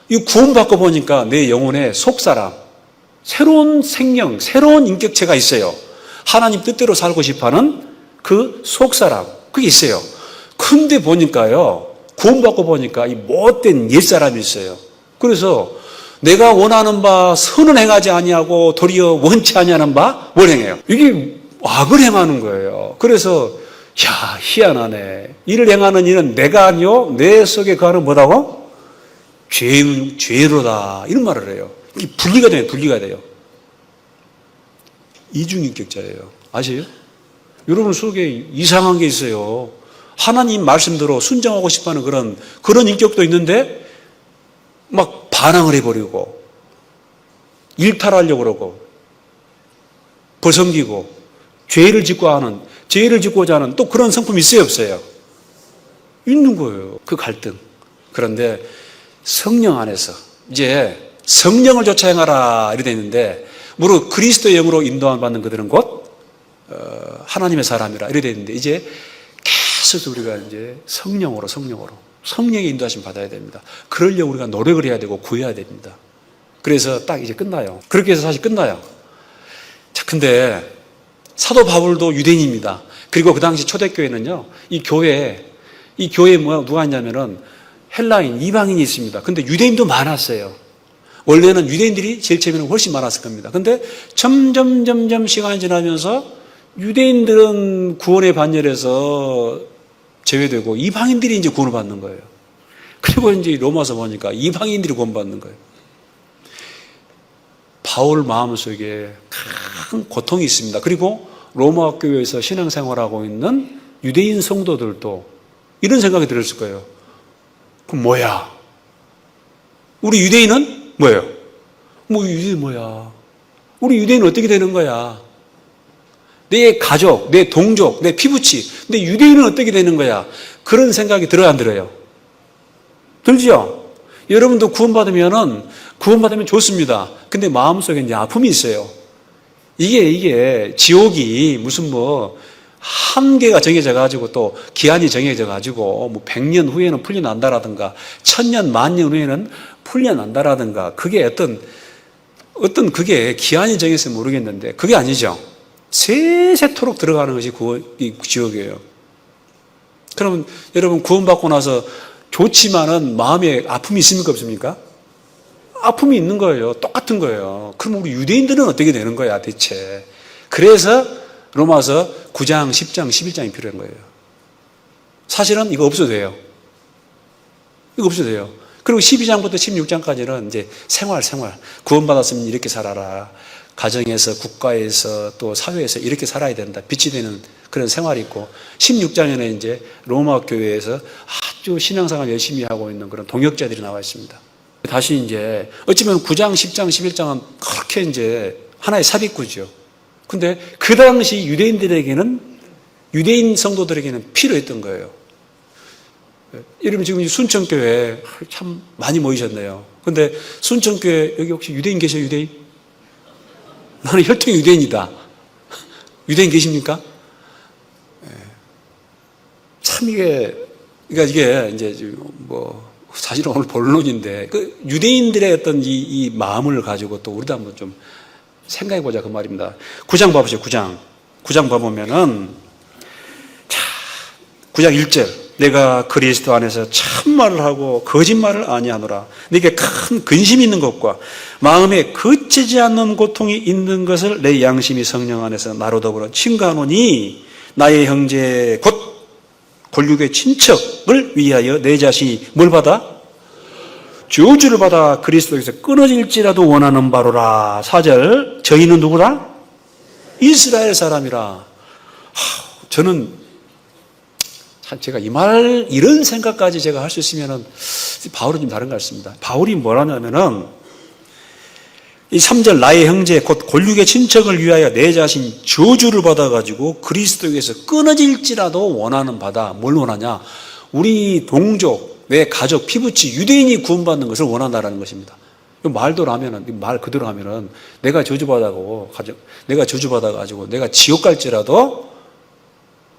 이 구원받고 보니까 내 영혼에 속사람, 새로운 생명, 새로운 인격체가 있어요. 하나님 뜻대로 살고 싶어하는 그 속사람, 그게 있어요. 근데 보니까요, 구원받고 보니까 이 못된 옛사람이 있어요. 그래서 내가 원하는 바 선은 행하지 아니하고 도리어 원치 아니하는 바 뭘 행해요? 이게 악을 행하는 거예요. 그래서 희한하네. 이를 행하는 이는 내가 아니요 내 속에 가는 뭐라고? 죄로다. 이런 말을 해요. 이게 분리가 돼요. 이중인격자예요. 아세요? 여러분 속에 이상한 게 있어요. 하나님 말씀대로 순종하고 싶어하는 그런 인격도 있는데 막 반항을 해버리고 일탈하려고 그러고 버성기고 죄를 짓고자 하는 또 그런 성품이 있어요, 없어요? 있는 거예요. 그 갈등. 그런데 성령 안에서 이제 성령을 쫓아 행하라 이렇게 되어 있는데 무릇 그리스도의 영으로 인도함 받는 그들은 곧 하나님의 사람이라 이렇게 되어 있는데 이제 계속 우리가 이제 성령으로 성령의 인도하심 받아야 됩니다. 그러려고 우리가 노력을 해야 되고 구해야 됩니다. 그래서 딱 이제 끝나요. 그렇게 해서 사실 끝나요. 자, 근데 사도 바울도 유대인입니다. 그리고 그 당시 초대교회는요, 이 교회에 누가 있냐면은 헬라인, 이방인이 있습니다. 근데 유대인도 많았어요. 원래는 유대인들이 제일 처음에는 훨씬 많았을 겁니다. 근데 점점 시간이 지나면서 유대인들은 구원의 반열에서 제외되고 이방인들이 이제 구원을 받는 거예요. 그리고 이제 로마서 보니까 이방인들이 구원받는 거예요. 바울 마음속에 큰 고통이 있습니다. 그리고 로마 교회에서 신앙생활하고 있는 유대인 성도들도 이런 생각이 들었을 거예요. 그럼 뭐야? 우리 유대인은 뭐예요? 유대인 뭐야? 우리 유대인은 어떻게 되는 거야? 내 가족, 내 동족, 내 피부치, 내 유대인은 어떻게 되는 거야? 그런 생각이 들어요, 안 들어요? 들죠? 여러분도 구원받으면 좋습니다. 근데 마음속에 이제 아픔이 있어요. 이게 지옥이 무슨 한계가 정해져 가지고 또 기한이 정해져 가지고 100년 후에는 풀려난다라든가 1000년, 만년 후에는 풀려난다라든가 그게 어떤 그게 기한이 정해서 모르겠는데 그게 아니죠. 세세토록 들어가는 것이 지옥이에요. 그러면 여러분 구원받고 나서 좋지만은 마음에 아픔이 있습니까 없습니까? 아픔이 있는 거예요. 똑같은 거예요. 그럼 우리 유대인들은 어떻게 되는 거야 대체? 그래서 로마서 9장, 10장, 11장이 필요한 거예요. 사실은 이거 없어도 돼요. 그리고 12장부터 16장까지는 이제 생활. 구원받았으면 이렇게 살아라. 가정에서, 국가에서, 또 사회에서 이렇게 살아야 된다. 빛이 되는 그런 생활이 있고, 16장에는 이제 로마 교회에서 아주 신앙생활 열심히 하고 있는 그런 동역자들이 나와 있습니다. 다시 이제 어찌보면 9장, 10장, 11장은 그렇게 이제 하나의 삽입구죠. 근데 그 당시 유대인 성도들에게는 필요했던 거예요. 여러분 지금 순천교회 참 많이 모이셨네요. 근데 순천교회 여기 혹시 유대인 계세요? 유대인? 나는 혈통이 유대인이다. 유대인 계십니까? 참 그러니까 이게 이제 뭐 사실은 오늘 본론인데 그 유대인들의 어떤 이 마음을 가지고 또 우리도 한번 좀 생각해 보자 그 말입니다. 9장 봐보세요. 9장 봐보면은 자 9장 1절 내가 그리스도 안에서 참말을 하고 거짓말을 아니하노라. 내게 큰 근심이 있는 것과 마음에 그치지 않는 고통이 있는 것을 내 양심이 성령 안에서 나로 더불어 증거하노니 나의 형제 곧 골육의 친척을 위하여 내 자신이 뭘 받아? 저주를 받아 그리스도에서 끊어질지라도 원하는 바로라. 4절 저희는 누구라? 이스라엘 사람이라. 저는 제가 이런 생각까지 제가 할 수 있으면은 바울은 좀 다른 것 같습니다. 바울이 뭐라냐면은 이 3절 나의 형제 곧 골육의 친척을 위하여 내 자신 저주를 받아가지고 그리스도에서 끊어질지라도 원하는 바다. 뭘 원하냐? 우리 동족, 내 가족, 피부치, 유대인이 구원받는 것을 원한다라는 것입니다. 말 그대로 하면은 내가 저주받아가지고 내가 지옥 갈지라도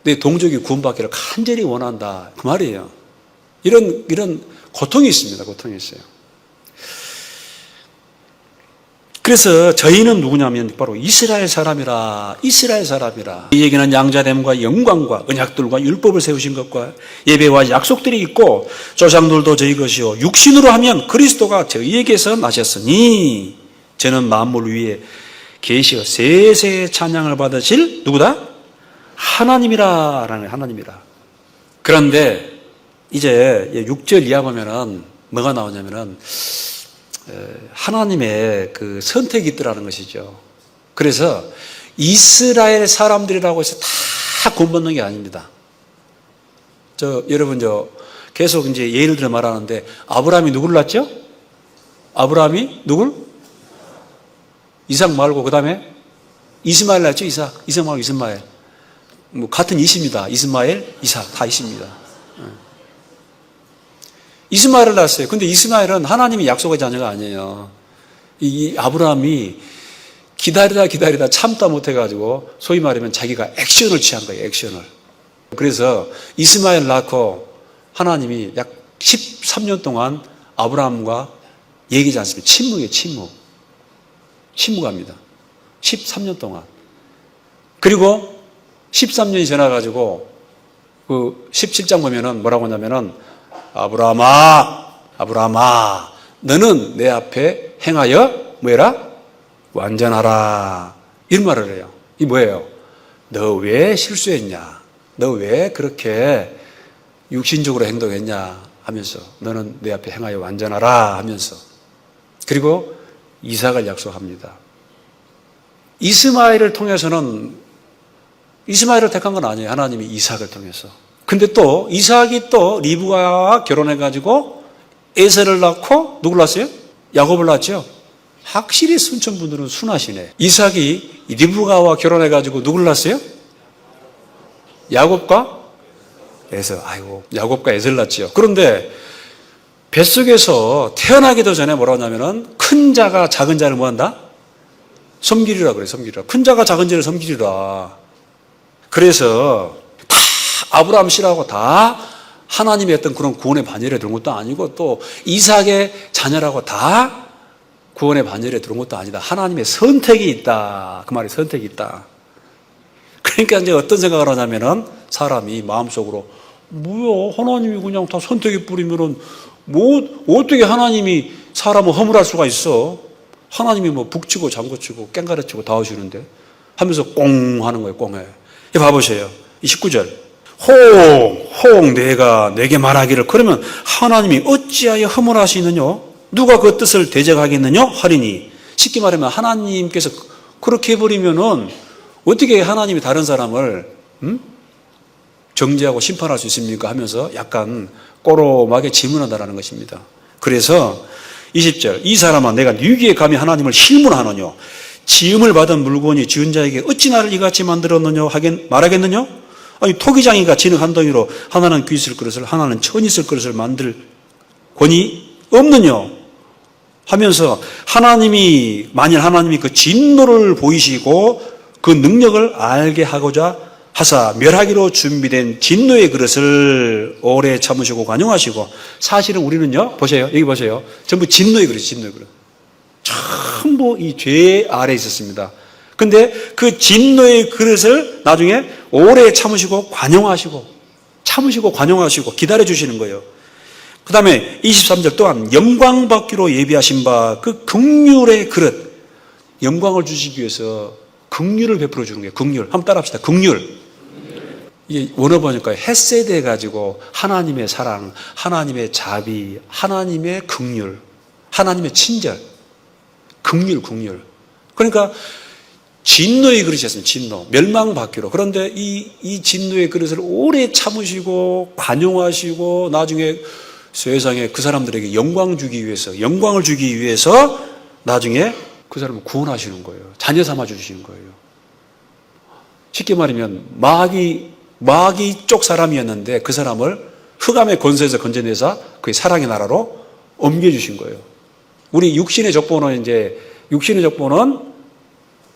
내 동족이 구원받기를 간절히 원한다. 그 말이에요. 이런 고통이 있습니다. 고통이 있어요. 그래서 저희는 누구냐면 바로 이스라엘 사람이라. 이 얘기는 양자됨과 영광과 언약들과 율법을 세우신 것과 예배와 약속들이 있고 조상들도 저희 것이요 육신으로 하면 그리스도가 저희에게서 나셨으니 저는 만물 위에 계시어 세세의 찬양을 받으실 누구다? 하나님이라. 그런데 이제 6절 이하 보면은 뭐가 나오냐면은 하나님의 그 선택이 있더라는 것이죠. 그래서 이스라엘 사람들이라고 해서 다 구원받는 게 아닙니다. 여러분 계속 이제 예를 들어 말하는데 아브라함이 누구를 낳았죠? 아브라함이 누굴? 이삭 말고 그 다음에 이스마엘 낳았죠? 이삭 말고 이스마엘. 뭐 같은 이십니다. 이스마엘, 이삭 다 이십니다. 이스마엘을 낳았어요. 근데 이스마엘은 하나님이 약속의 자녀가 아니에요. 이 아브라함이 기다리다 참다 못해가지고 소위 말하면 자기가 액션을 취한 거예요. 액션을. 그래서 이스마엘 낳고 하나님이 약 13년 동안 아브라함과 얘기하지 않습니다. 침묵이에요. 침묵합니다. 13년 동안. 그리고 13년이 지나가지고 그 17장 보면은 뭐라고 하냐면은 아브라함아 너는 내 앞에 행하여 뭐해라? 완전하라. 이런 말을 해요. 이 뭐예요? 너 왜 실수했냐? 너 왜 그렇게 육신적으로 행동했냐? 하면서 너는 내 앞에 행하여 완전하라 하면서 그리고 이삭을 약속합니다. 이스마엘을 택한 건 아니에요. 하나님이 이삭을 통해서. 근데 또 이삭이 또 리브가와 결혼해가지고 에서를 낳고 누굴 낳았어요? 야곱을 낳았죠. 확실히 순천분들은 순하시네. 이삭이 리브가와 결혼해가지고 누굴 낳았어요? 야곱과 에서. 야곱과 에서를 낳았죠. 그런데 뱃속에서 태어나기도 전에 뭐라고 하냐면은 큰 자가 작은 자를 뭐한다? 섬기리라 그래. 섬기리라. 큰 자가 작은 자를 섬기리라. 그래서 다 아브라함 씨라고 다 하나님의 어떤 그런 구원의 반열에 들은 것도 아니고 또 이삭의 자녀라고 다 구원의 반열에 들은 것도 아니다. 하나님의 선택이 있다. 그 말이 선택이 있다. 그러니까 이제 어떤 생각을 하냐면은 사람이 마음속으로 뭐야 하나님이 그냥 다 선택이 뿌리면은 뭐 어떻게 하나님이 사람을 허물할 수가 있어? 하나님이 뭐 북치고 장구치고 깽가르치고 다 하시는데 하면서 꽁 하는 거예요. 꽁해. 봐보세요. 이 19절. 호옹 내가 내게 말하기를 그러면 하나님이 어찌하여 허물하시느냐? 누가 그 뜻을 대적하겠느냐? 하리니. 쉽게 말하면 하나님께서 그렇게 해버리면은 어떻게 하나님이 다른 사람을 정죄하고 심판할 수 있습니까? 하면서 약간 꼬롬하게 질문한다는 것입니다. 그래서 20절 이 사람아 내가 네게 감히 하나님을 실문하느냐? 지음을 받은 물건이 지은 자에게 어찌 나를 이같이 만들었느냐 말하겠느냐? 아니 토기장이가 지는 한 덩이로 하나는 귀 있을 그릇을 하나는 천 있을 그릇을 만들 권위 없느냐? 하면서 만일 하나님이 그 진노를 보이시고 그 능력을 알게 하고자 하사 멸하기로 준비된 진노의 그릇을 오래 참으시고 관용하시고 사실은 우리는요 보세요 여기 보세요 전부 진노의 그릇 전부 이 죄 아래에 있었습니다. 근데 그 진노의 그릇을 나중에 오래 참으시고 관용하시고 기다려주시는 거예요. 그 다음에 23절 또한 영광 받기로 예비하신 바 그 긍휼의 그릇, 영광을 주시기 위해서 긍휼을 베풀어 주는 거예요. 긍휼. 한번 따라 합시다. 긍휼. 이게 원어 보니까 헤세드 해가지고 하나님의 사랑, 하나님의 자비, 하나님의 긍휼, 하나님의 친절, 긍휼. 그러니까 진노의 그릇이었습니다. 진노. 멸망받기로. 그런데 이 진노의 그릇을 오래 참으시고 관용하시고 나중에 세상에 그 사람들에게 영광을 주기 위해서 나중에 그 사람을 구원하시는 거예요. 자녀 삼아 주시는 거예요. 쉽게 말하면 마귀 쪽 사람이었는데 그 사람을 흑암의 권세에서 건져내서 그의 사랑의 나라로 옮겨주신 거예요. 우리 육신의 족보는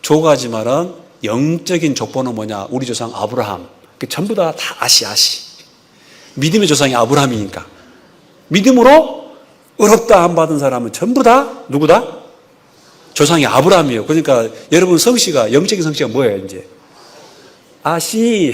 조가지만은 영적인 족보는 뭐냐? 우리 조상 아브라함. 전부 다 아시. 믿음의 조상이 아브라함이니까. 믿음으로 의롭다 안 받은 사람은 전부 다 누구다? 조상이 아브라함이에요. 그러니까 여러분 성씨가 영적인 성씨가 뭐예요? 이제 아시.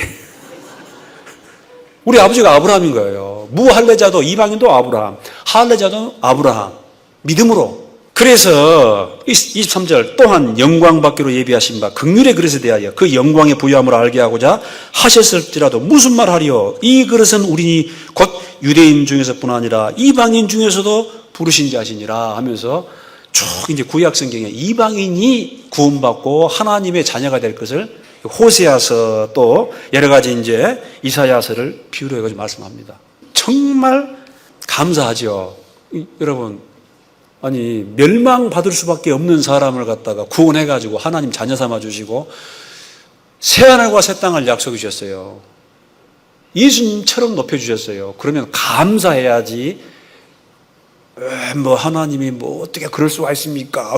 우리 아버지가 아브라함인 거예요. 무할례자도 이방인도 아브라함, 할례자도 아브라함. 믿음으로. 그래서 23절 또한 영광 받기로 예비하신 바 긍휼의 그릇에 대하여 그 영광의 부요함을 알게 하고자 하셨을지라도 무슨 말 하리요? 이 그릇은 우리니 곧 유대인 중에서뿐 아니라 이방인 중에서도 부르신 자시니라 하면서 쭉 이제 구약 성경에 이방인이 구원받고 하나님의 자녀가 될 것을 호세아서 또 여러 가지 이제 이사야서를 비유로 해가지고 말씀합니다. 정말 감사하죠. 여러분, 아니 멸망받을 수밖에 없는 사람을 갖다가 구원해가지고 하나님 자녀 삼아 주시고 새하늘과 새 땅을 약속해 주셨어요. 예수님처럼 높여주셨어요. 그러면 감사해야지. 하나님이 어떻게 그럴 수가 있습니까?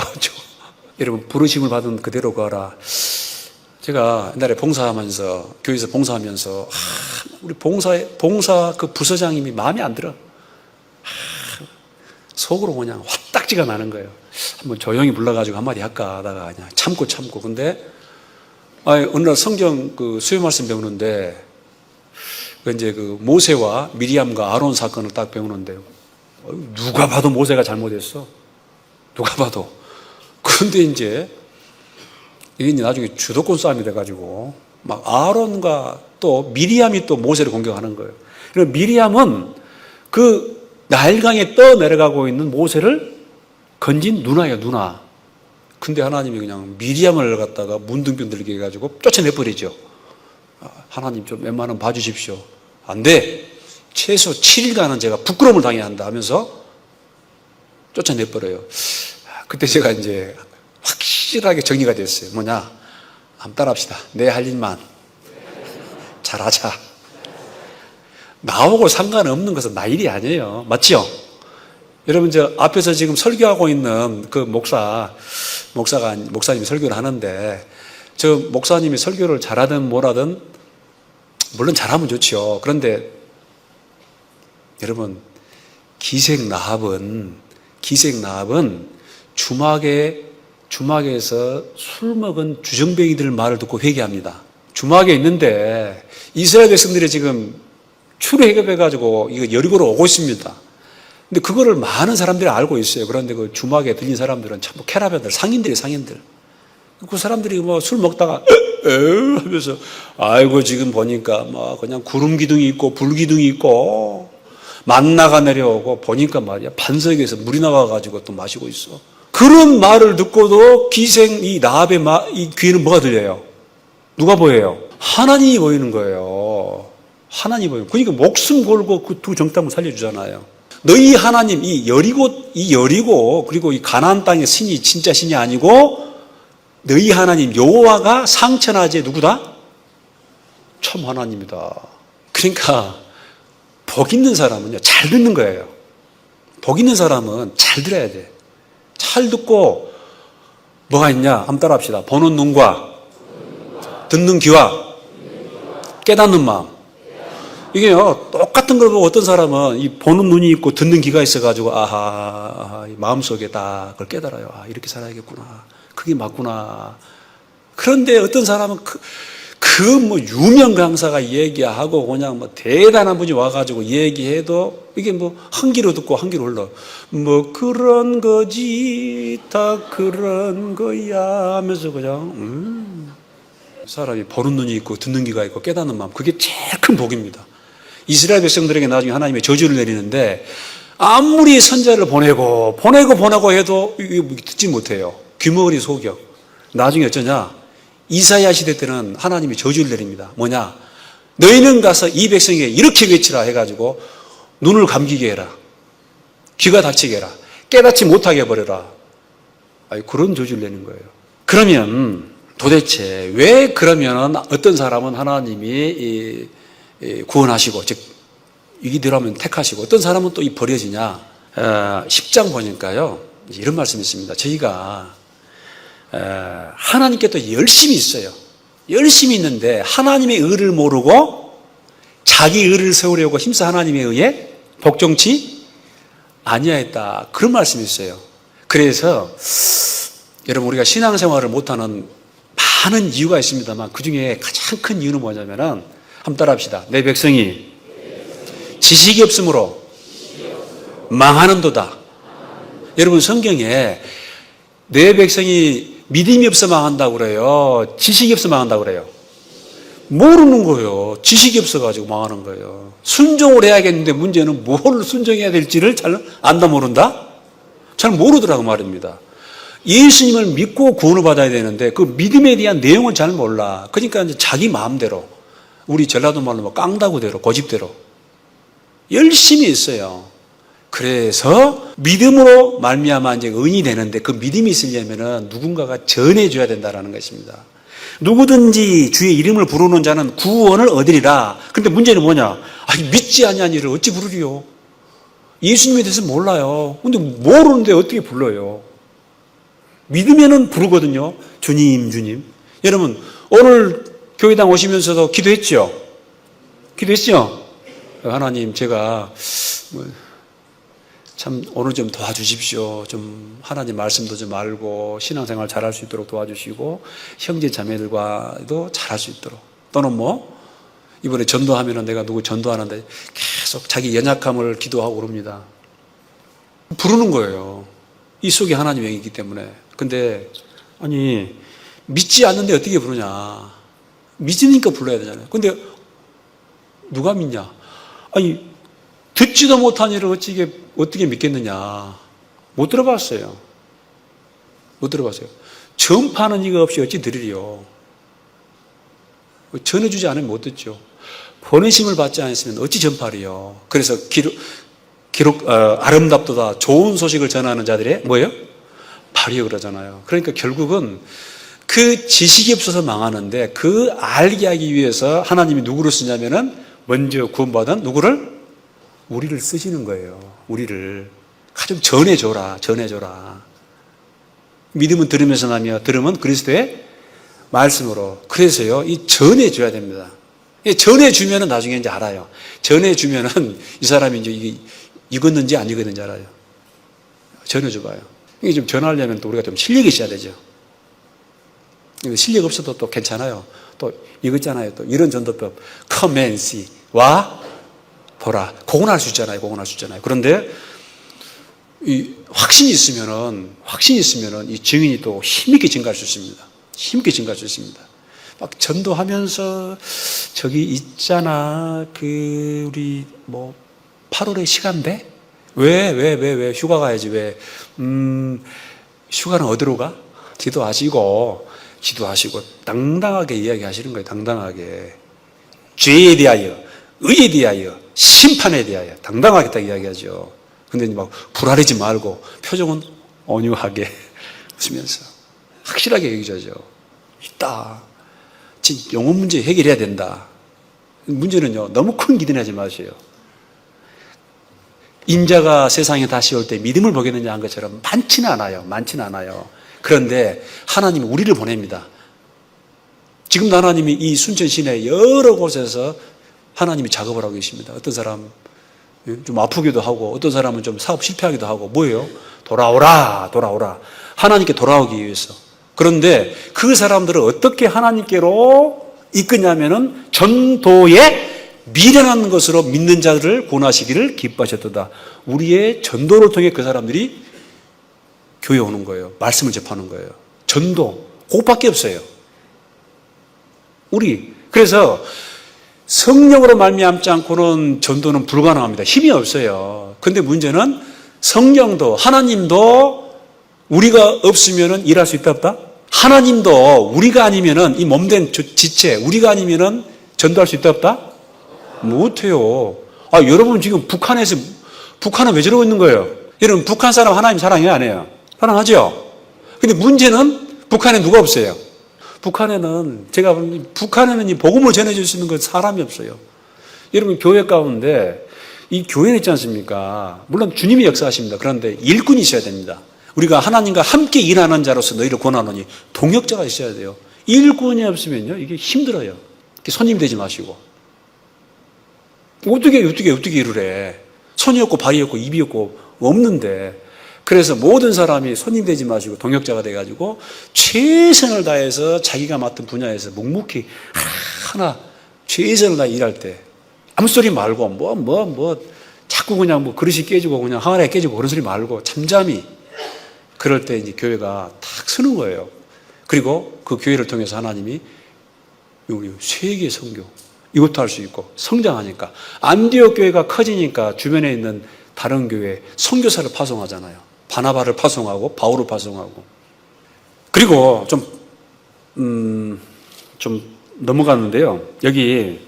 여러분 부르심을 받은 그대로 가라. 제가 옛날에 봉사하면서 교회에서 봉사하면서 우리 봉사 그 부서장님이 마음에 안 들어. 속으로 그냥 화딱지가 나는 거예요. 한번 조용히 불러가지고 한마디 할까 하다가 그냥 참고. 근데 어느 날 성경 그 수요 말씀 배우는데 이제 그 모세와 미리암과 아론 사건을 딱 배우는데 누가 봐도 모세가 잘못했어. 누가 봐도. 그런데 이게 이제 나중에 주도권 싸움이 돼가지고 막 아론과 또 미리암이 또 모세를 공격하는 거예요. 그리고 미리암은 그 나일강에 떠내려가고 있는 모세를 건진 누나예요, 누나. 근데 하나님이 그냥 미리암을 갖다가 문둥병 들게 해가지고 쫓아내버리죠. 하나님 좀 웬만하면 봐주십시오. 안 돼. 최소 7일간은 제가 부끄러움을 당해야 한다 하면서 쫓아내버려요. 그때 제가 이제 확실하게 정리가 됐어요. 뭐냐? 한번 따라합시다. 내 할 일만 잘하자. 나하고 상관없는 것은 나 일이 아니에요. 맞죠? 여러분, 앞에서 지금 설교하고 있는 그 목사님이 설교를 하는데, 저 목사님이 설교를 잘하든 뭐라든, 물론 잘하면 좋죠. 그런데, 여러분, 기생나합은 주막에서 술 먹은 주정뱅이들 말을 듣고 회개합니다. 주막에 있는데, 이스라엘 백성들이 지금 출애굽해가지고 이거 여리고로 오고 있습니다. 근데 그거를 많은 사람들이 알고 있어요. 그런데 그 주막에 들린 사람들은 참 캐라벤들, 상인들. 그 사람들이 술 먹다가 하면서 아이고 지금 보니까 막 그냥 구름 기둥이 있고 불 기둥이 있고 만나가 내려오고 보니까 말이야 반석에서 물이 나와가지고 또 마시고 있어. 그런 말을 듣고도 기생 이 라합의 이 귀에는 뭐가 들려요? 누가 보여요? 하나님이 보이는 거예요. 하나님이 보여요. 그러니까 목숨 걸고 그 두 정탐을 살려주잖아요. 너희 하나님 이 여리고 그리고 이 가나안 땅의 신이 진짜 신이 아니고 너희 하나님 여호와가 상천하지 누구다? 참 하나님이다. 그러니까 복 있는 사람은요 잘 듣는 거예요. 복 있는 사람은 잘 들어야 돼. 잘 듣고 뭐가 있냐? 한번 따라합시다. 보는 눈과 듣는 귀와 깨닫는 마음. 이게요 똑같은 걸 보고 어떤 사람은 이 보는 눈이 있고 듣는 귀가 있어가지고 아하 마음속에 다 그걸 깨달아요. 아 이렇게 살아야겠구나. 그게 맞구나. 그런데 어떤 사람은 뭐 유명 강사가 얘기하고 그냥 뭐 대단한 분이 와가지고 얘기해도 이게 뭐 한 귀로 듣고 한 귀로 흘러. 뭐 그런 거지 다 그런 거야 하면서 그냥 사람이 보는 눈이 있고 듣는 귀가 있고 깨닫는 마음 그게 제일 큰 복입니다. 이스라엘 백성들에게 나중에 하나님의 저주를 내리는데 아무리 선자를 보내고 해도 듣지 못해요. 귀머거리 속여. 나중에 어쩌냐? 이사야 시대 때는 하나님이 저주를 내립니다. 뭐냐? 너희는 가서 이 백성에게 이렇게 외치라 해가지고 눈을 감기게 해라. 귀가 닫히게 해라. 깨닫지 못하게 해버려라. 그런 저주를 내는 거예요. 그러면 도대체 왜 그러면 어떤 사람은 하나님이 구원하시고 즉 이기대로하면 택하시고 어떤 사람은 또 버려지냐? 10장 보니까요 이런 말씀이 있습니다. 저희가 하나님께 또 열심히 있어요. 열심히 있는데 하나님의 의를 모르고 자기 의를 세우려고 힘써 하나님에 의해 복종치 아니하였다. 그런 말씀이 있어요. 그래서 여러분 우리가 신앙생활을 못하는 많은 이유가 있습니다만 그 중에 가장 큰 이유는 뭐냐면은 한번 따라합시다. 내 백성이 지식이 없으므로 망하는도다. 여러분 성경에 내 백성이 믿음이 없어 망한다고 그래요? 지식이 없어 망한다고 그래요? 모르는 거예요. 지식이 없어가지고 망하는 거예요. 순종을 해야겠는데 문제는 뭘 순종해야 될지를 잘 안다 모른다? 잘 모르더라고 말입니다. 예수님을 믿고 구원을 받아야 되는데 그 믿음에 대한 내용을 잘 몰라. 그러니까 이제 자기 마음대로 우리 전라도 말로 뭐 깡다구대로 고집대로 열심히 있어요. 그래서 믿음으로 말미암아 이제 의인이 되는데 그 믿음이 있으려면은 누군가가 전해줘야 된다라는 것입니다. 누구든지 주의 이름을 부르는 자는 구원을 얻으리라. 근데 문제는 뭐냐? 믿지 아니한 이를 어찌 부르리요? 예수님에 대해서 몰라요. 근데 모르는데 어떻게 불러요? 믿으면은 부르거든요. 주님, 주님. 여러분 오늘 교회당 오시면서도 기도했죠? 기도했죠? 하나님 제가 참 오늘 좀 도와주십시오. 좀 하나님 말씀도 좀 알고 신앙생활 잘할 수 있도록 도와주시고 형제 자매들과도 잘할 수 있도록 또는 뭐 이번에 전도하면은 내가 누구 전도하는데 계속 자기 연약함을 기도하고 그럽니다. 부르는 거예요. 이 속에 하나님의 영이기 때문에. 근데 아니 믿지 않는데 어떻게 부르냐? 믿으니까 불러야 되잖아요. 근데 누가 믿냐? 아니 듣지도 못한 일을 어떻게 믿겠느냐? 못 들어봤어요. 못 들어봤어요. 전파하는 이가 없이 어찌 들으리요? 전해주지 않으면 못 듣죠. 보내심을 받지 않았으면 어찌 전파리요? 그래서 아름답도다 좋은 소식을 전하는 자들의 뭐예요? 발이요 그러잖아요. 그러니까 결국은 그 지식이 없어서 망하는데 그 알게 하기 위해서 하나님이 누구를 쓰냐면은 먼저 구원받은 누구를? 우리를 쓰시는 거예요. 우리를. 좀 전해줘라. 믿음은 들으면서 나며 들으면 그리스도의 말씀으로. 그래서요, 이 전해줘야 됩니다. 전해주면은 나중에 이제 알아요. 전해주면은 이 사람이 이제 익었는지 안 익었는지 알아요. 전해줘봐요. 이게 좀 전하려면 또 우리가 좀 실력이 있어야 되죠. 실력 없어도 또 괜찮아요. 또 이거잖아요. 또 이런 전도법. Come and see. 와, 보라. 그건 할 수 있잖아요. 그런데 이 확신이 있으면은 이 증인이 또 힘있게 증가할 수 있습니다. 막 전도하면서 저기 있잖아 우리 8월에 시간대? 왜 휴가 가야지 왜? 휴가는 어디로 가? 기도하시고 당당하게 이야기하시는 거예요. 당당하게 죄에 대하여, 의에 대하여, 심판에 대하여 당당하게 딱 이야기하죠. 근데 막 불안해지 말고 표정은 온유하게 웃으면서 확실하게 얘기하죠. 있다. 영혼 문제 해결해야 된다. 문제는요, 너무 큰 기대하지 마세요. 인자가 세상에 다시 올 때 믿음을 보겠느냐 한 것처럼 많지는 않아요. 그런데 하나님이 우리를 보냅니다. 지금도 하나님이 이 순천 시내 여러 곳에서 하나님이 작업을 하고 계십니다. 어떤 사람 좀 아프기도 하고 어떤 사람은 좀 사업 실패하기도 하고 뭐예요? 돌아오라. 하나님께 돌아오기 위해서. 그런데 그 사람들을 어떻게 하나님께로 이끄냐면은 전도의 미련한 것으로 믿는 자들을 구원하시기를 기뻐하셨도다. 우리의 전도를 통해 그 사람들이 교회에 오는 거예요. 말씀을 접하는 거예요. 전도, 그것밖에 없어요. 그래서 성령으로 말미암지 않고는 전도는 불가능합니다. 힘이 없어요. 근데 문제는 성령도 하나님도 우리가 없으면은 일할 수 있다 없다? 하나님도 우리가 아니면은 이 몸된 지체 우리가 아니면은 전도할 수 있다 없다? 못해요. 여러분 지금 북한은 왜 저러고 있는 거예요? 여러분 북한 사람 하나님 사랑해요 안 해요? 사랑하죠? 근데 문제는 북한에 누가 없어요? 북한에는 이 복음을 전해줄 수 있는 건 사람이 없어요. 여러분 교회 가운데 이 교회는 있지 않습니까? 물론 주님이 역사하십니다. 그런데 일꾼이 있어야 됩니다. 우리가 하나님과 함께 일하는 자로서 너희를 권하노니 동역자가 있어야 돼요. 일꾼이 없으면요 이게 힘들어요. 손님 되지 마시고 어떻게 일을 해? 손이 없고 발이 없고 입이 없고 없는데. 그래서 모든 사람이 손님 되지 마시고 동역자가 돼가지고 최선을 다해서 자기가 맡은 분야에서 묵묵히 하나 최선을 다해 일할 때 아무 소리 말고 자꾸 그냥 그릇이 깨지고 그냥 항아리가 깨지고 그런 소리 말고 잠잠히 그럴 때 이제 교회가 탁 서는 거예요. 그리고 그 교회를 통해서 하나님이 우리 세계 선교 이것도 할 수 있고 성장하니까 안디옥 교회가 커지니까 주변에 있는 다른 교회 선교사를 파송하잖아요. 바나바를 파송하고 바울을 파송하고. 그리고 좀 넘어갔는데요. 여기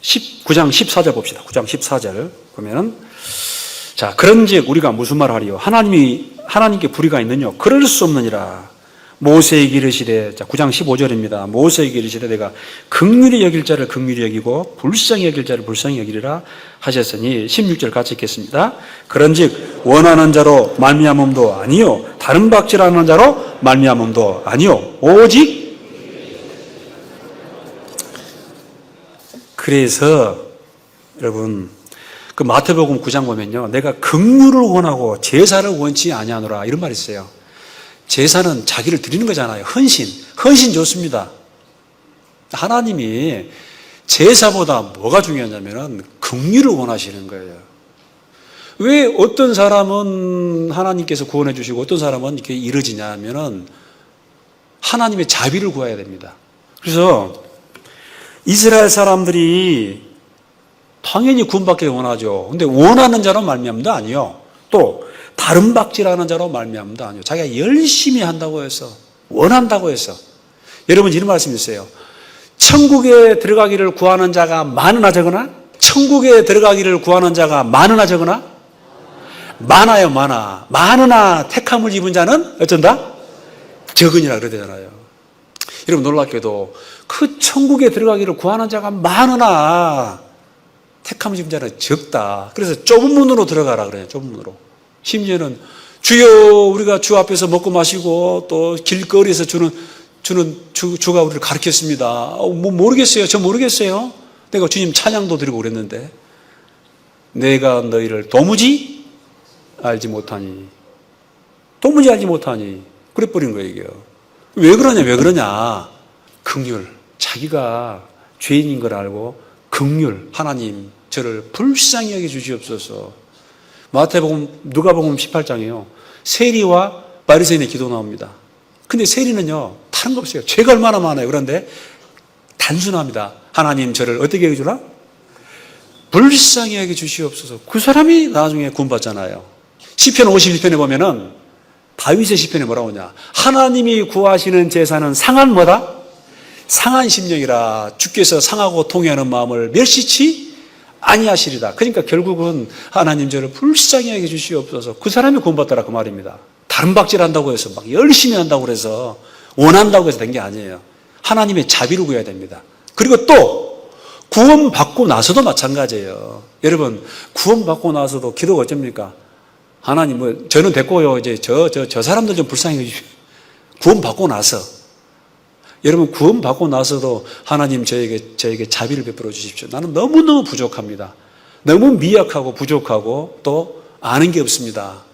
9장 14절 봅시다. 9장 14절 보면은 자, 그런즉 우리가 무슨 말을 하리요? 하나님께 불의가 있느냐? 그럴 수 없느니라. 모세에게 이르시되, 자, 9장 15절입니다. 모세에게 이르시되 내가 긍휼히 여길 자를 긍휼히 여기고 불쌍히 여길 자를 불쌍히 여기리라 하셨으니 16절 같이 읽겠습니다. 그런즉 원하는 자로 말미암음도 아니요 다른 박질하는 자로 말미암음도 아니요 오직. 그래서 여러분 그 마태복음 9장 보면요 내가 긍휼을 원하고 제사를 원치 아니하노라 이런 말이 있어요. 제사는 자기를 드리는 거잖아요. 헌신 좋습니다. 하나님이 제사보다 뭐가 중요하냐면 긍휼을 원하시는 거예요. 왜 어떤 사람은 하나님께서 구원해 주시고 어떤 사람은 이렇게 이루어지냐 하면은 하나님의 자비를 구해야 됩니다. 그래서 이스라엘 사람들이 당연히 구원받기를 원하죠. 근데 원하는 자로 말미암도 아니요. 또 다른 박질하는 자로 말미암도 아니요. 자기가 열심히 한다고 해서 원한다고 해서 여러분 이런 말씀 있어요. 천국에 들어가기를 구하는 자가 많으나 적으나? 천국에 들어가기를 구하는 자가 많으나 적으나? 많아요. 많으나 택함을 입은 자는 어쩐다? 적으니라 그러잖아요. 여러분 놀랍게도 그 천국에 들어가기를 구하는 자가 많으나 택함을 입은 자는 적다. 그래서 좁은 문으로 들어가라 그래요. 좁은 문으로. 심지어는 주여 우리가 주 앞에서 먹고 마시고 또 길거리에서 주가 우리를 가르쳤습니다. 모르겠어요. 저 모르겠어요. 내가 주님 찬양도 드리고 그랬는데 내가 너희를 도무지 알지 못하니 그래버린 거예요. 이게 왜 그러냐 긍휼 자기가 죄인인 걸 알고 긍휼 하나님 저를 불쌍히 여겨 주시옵소서. 누가복음 18장이에요. 세리와 바리새인의 기도 나옵니다. 근데 세리는요 다른 거 없어요. 죄가 얼마나 많아요. 그런데 단순합니다. 하나님 저를 어떻게 해주라? 불쌍히 여겨 주시옵소서. 그 사람이 나중에 구원받잖아요. 시편 51편에 보면은 다윗의 시편에 뭐라고 하냐? 하나님이 구하시는 제사는 상한 뭐다? 상한 심령이라 주께서 상하고 통회하는 마음을 멸시치 아니하시리다. 그러니까 결국은 하나님 저를 불쌍히 여겨 주시옵소서. 그 사람이 구원받더라 그 말입니다. 다른 박질한다고 해서 막 열심히 한다고 해서 원한다고 해서 된 게 아니에요. 하나님의 자비를 구해야 됩니다. 그리고 또 구원받고 나서도 마찬가지예요. 여러분 구원받고 나서도 기도가 어쩝니까? 하나님 뭐 저는 됐고요. 이제 저 사람들 좀 불쌍히 해주십시오. 구원받고 나서 여러분 구원받고 나서도 하나님 저에게 자비를 베풀어 주십시오. 나는 너무너무 부족합니다. 너무 미약하고 부족하고 또 아는 게 없습니다.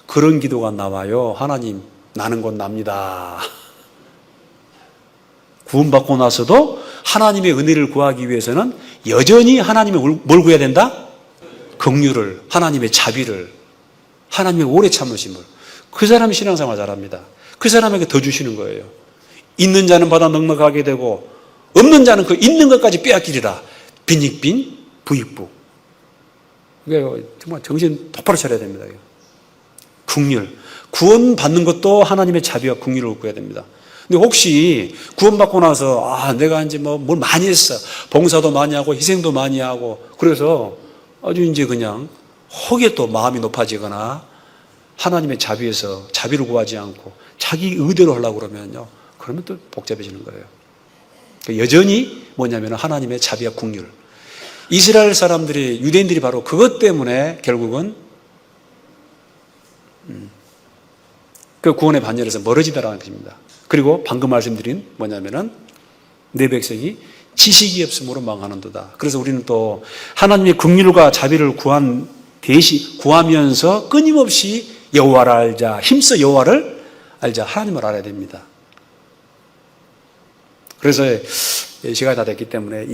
그런 기도가 나와요. 하나님 나는 곧 납니다. 구원받고 나서도 하나님의 은혜를 구하기 위해서는 여전히 하나님의 뭘 구해야 된다? 긍휼을, 하나님의 자비를, 하나님의 오래 참으심을. 그 사람이 신앙생활 잘합니다. 그 사람에게 더 주시는 거예요. 있는 자는 받아 넉넉하게 되고 없는 자는 그 있는 것까지 빼앗기리라. 빈익빈 부익부. 그러니까 정말 정신 똑바로 차려야 됩니다. 긍휼. 구원받는 것도 하나님의 자비와 긍휼을 구해야 됩니다. 근데 혹시 구원받고 나서 내가 이제 뭘 많이 했어. 봉사도 많이 하고 희생도 많이 하고 그래서 아주 이제 그냥 혹에 또 마음이 높아지거나 하나님의 자비에서 자비를 구하지 않고 자기 의대로 하려고 그러면요. 그러면 또 복잡해지는 거예요. 여전히 뭐냐면 하나님의 자비와 긍휼. 이스라엘 사람들이 유대인들이 바로 그것 때문에 결국은 그 구원의 반열에서 멀어지더라는 것입니다. 그리고 방금 말씀드린 뭐냐면은 내 백성이 지식이 없음으로 망하는도다. 그래서 우리는 또 하나님의 긍휼과 자비를 구하면서 끊임없이 여호와를 알자, 힘써 여호와를 알자, 하나님을 알아야 됩니다. 그래서 시간이 다 됐기 때문에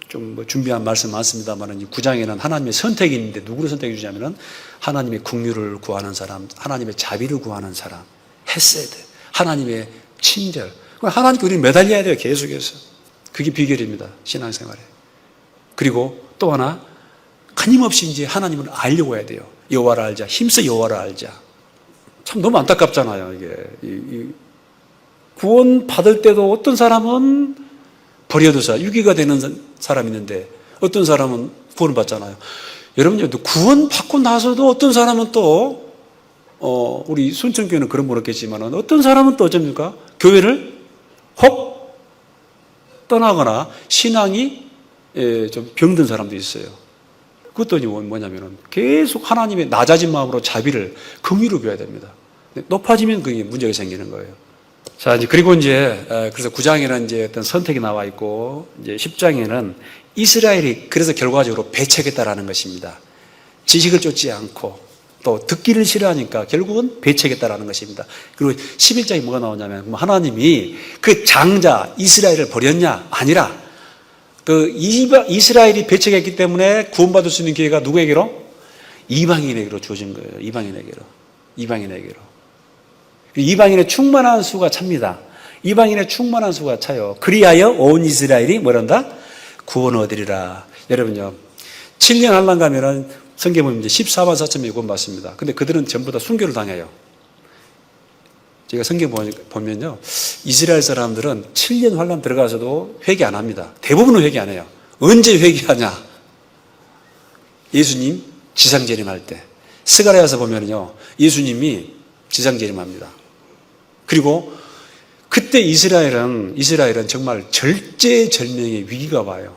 좀 준비한 말씀 많습니다만 이 9장에는 하나님의 선택이 있는데 누구를 선택해 주냐면은 하나님의 긍휼을 구하는 사람, 하나님의 자비를 구하는 사람, 헤세드, 하나님의 친절. 하나님께 우리는 매달려야 돼요. 계속해서. 그게 비결입니다. 신앙생활에. 그리고 또 하나 끊임없이 이제 하나님을 알려고 해야 돼요. 여호와를 알자. 힘써 여호와를 알자. 참 너무 안타깝잖아요. 이게 구원 받을 때도 어떤 사람은 버려두사 유기가 되는 사람이 있는데 어떤 사람은 구원을 받잖아요. 여러분 구원 받고 나서도 어떤 사람은 또 우리 순천교회는 그런 분 없겠지만 어떤 사람은 또 어쩝니까? 교회를 혹 떠나거나 신앙이 좀 병든 사람도 있어요. 그것도 뭐냐면은 계속 하나님의 낮아진 마음으로 자비를 긍휼을 구해야 됩니다. 높아지면 그게 문제가 생기는 거예요. 자, 이제 그리고 그래서 9장에는 이제 어떤 선택이 나와 있고 이제 10장에는 이스라엘이 그래서 결과적으로 배척했다라는 것입니다. 지식을 쫓지 않고 또 듣기를 싫어하니까 결국은 배척했다라는 것입니다. 그리고 11장에 뭐가 나오냐면 하나님이 그 장자 이스라엘을 버렸냐? 아니라 그 이스라엘이 배척했기 때문에 구원받을 수 있는 기회가 누구에게로? 이방인에게로 주어진 거예요. 이방인에게로. 이방인의 충만한 수가 찹니다. 이방인의 충만한 수가 차요. 그리하여 온 이스라엘이 뭐란다? 구원 얻으리라. 여러분요, 7년 한란 가면은 성경 보면 이제 14만 4천명이 구원받습니다. 근데 그들은 전부 다 순교를 당해요. 제가 성경 보면요, 이스라엘 사람들은 7년 환란 들어가서도 회개 안 합니다. 대부분은 회개 안 해요. 언제 회개하냐? 예수님 지상재림할 때. 스가랴서 보면요, 예수님이 지상재림합니다. 그리고 그때 이스라엘은 정말 절제절명의 위기가 와요.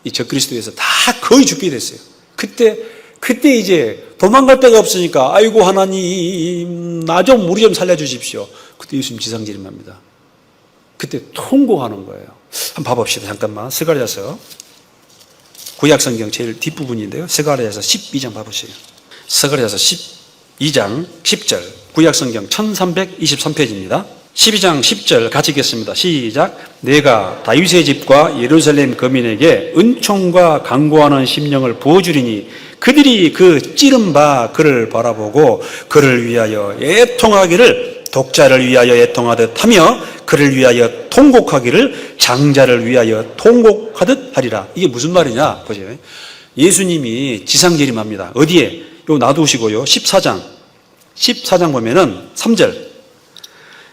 이 적그리스도에서 다 거의 죽게 됐어요. 그때 이제 도망갈 데가 없으니까 아이고 하나님 우리 좀 살려주십시오. 그때 예수님 지상재림합니다. 그때 통곡하는 거예요. 한번 봐봅시다. 잠깐만. 스가랴서 구약성경 제일 뒷부분인데요. 스가랴서 12장 봐보세요. 스가랴서 12장 10절 구약성경 1323페이지입니다. 12장 10절 같이 읽겠습니다. 시작. 내가 다윗의 집과 예루살렘 거민에게 은총과 간구하는 심령을 부어주리니 그들이 그 찌른 바 그를 바라보고 그를 위하여 애통하기를 독자를 위하여 애통하듯 하며 그를 위하여 통곡하기를 장자를 위하여 통곡하듯 하리라. 이게 무슨 말이냐 보세요. 예수님이 지상재림합니다. 어디에? 요 놔두시고요. 14장 보면은 3절.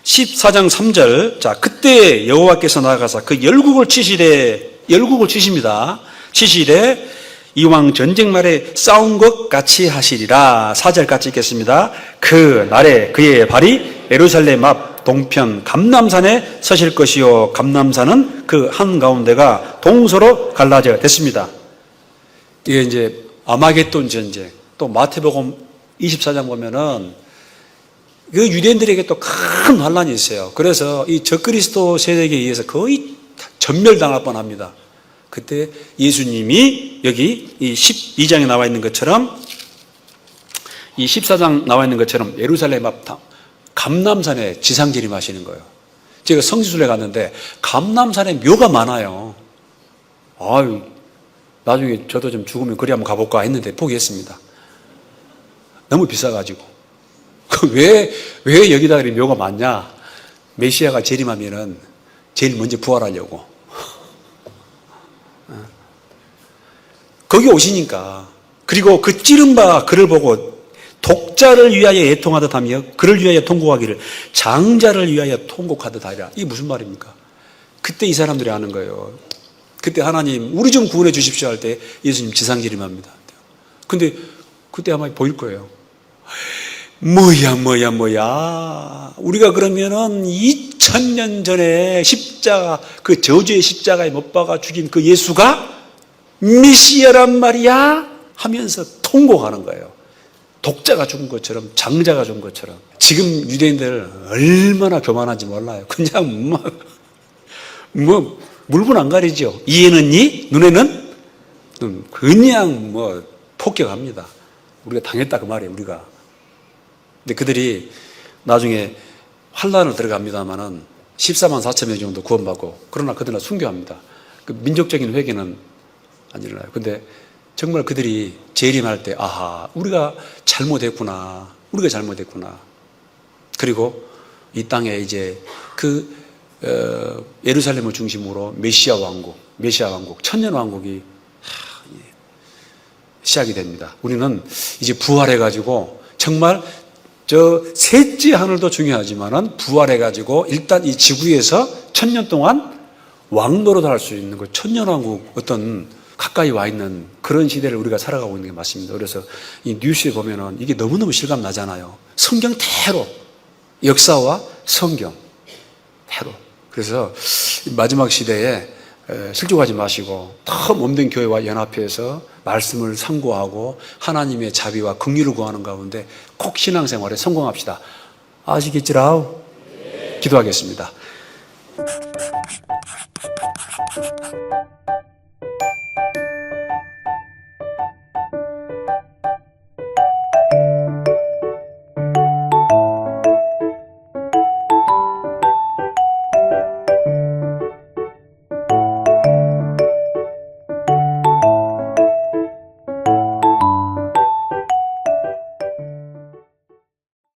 14장 3절. 자, 그때 여호와께서 나아가사 그 열국을 치십니다. 치시되 이왕 전쟁 말에 싸운 것 같이 하시리라. 4절 같이 읽겠습니다. 그 날에 그의 발이 예루살렘 앞 동편 감람산에 서실 것이요 감람산은 그 한가운데가 동서로 갈라져 됐습니다. 이게 이제 아마겟돈 전쟁, 또 마태복음 24장 보면은 그 유대인들에게 또 큰 환란이 있어요. 그래서 이 적그리스도 세력에 의해서 거의 전멸당할 뻔합니다. 그때 예수님이 여기 이 12장에 나와 있는 것처럼, 이 14장 나와 있는 것처럼 예루살렘 앞 감람산에 지상재림하시는 거예요. 제가 성지순례 갔는데 감람산에 묘가 많아요. 아유, 나중에 저도 좀 죽으면 거기 한번 가볼까 했는데 포기했습니다. 너무 비싸가지고. 왜 여기다 묘가 많냐? 메시아가 재림하면은 제일 먼저 부활하려고. 거기 오시니까. 그리고 그 찌른 바 그를 보고 독자를 위하여 애통하듯 하며 그를 위하여 통곡하기를 장자를 위하여 통곡하듯 하리라. 이게 무슨 말입니까? 그때 이 사람들이 아는 거예요. 그때 하나님 우리 좀 구원해 주십시오 할 때 예수님 지상재림합니다. 근데 그때 아마 보일 거예요. 뭐야 우리가 그러면은 2000년 전에 십자가, 그 저주의 십자가에 못 박아 죽인 그 예수가 메시아란 말이야 하면서 통곡하는 거예요. 독자가 죽은 것처럼, 장자가 죽은 것처럼. 지금 유대인들 얼마나 교만한지 몰라요. 그냥 물분 안 가리죠. 이에는 이, 눈에는 눈. 그냥 폭격합니다. 우리가 당했다 그 말이에요, 우리가. 근데 그들이 나중에 환란을 들어갑니다만은 14만 4천 명 정도 구원받고, 그러나 그들은 순교합니다. 그 민족적인 회개는 안 일어나요. 근데 정말 그들이 재림할 때, 아하, 우리가 잘못했구나. 그리고 이 땅에 이제 예루살렘을 중심으로 메시아 왕국, 천년 왕국이 시작이 됩니다. 우리는 이제 부활해가지고 정말 저 셋째 하늘도 중요하지만은 부활해가지고 일단 이 지구에서 1000년 동안 왕노릇을 할 수 있는 그 천년왕국 어떤 가까이 와 있는 그런 시대를 우리가 살아가고 있는 게 맞습니다. 그래서 이 뉴스에 보면은 이게 너무너무 실감 나잖아요. 성경대로, 역사와 성경대로. 그래서 마지막 시대에 실족하지 마시고 더 몸된 교회와 연합해서 말씀을 상고하고 하나님의 자비와 긍휼을 구하는 가운데 꼭 신앙생활에 성공합시다. 아시겠지라우? 기도하겠습니다.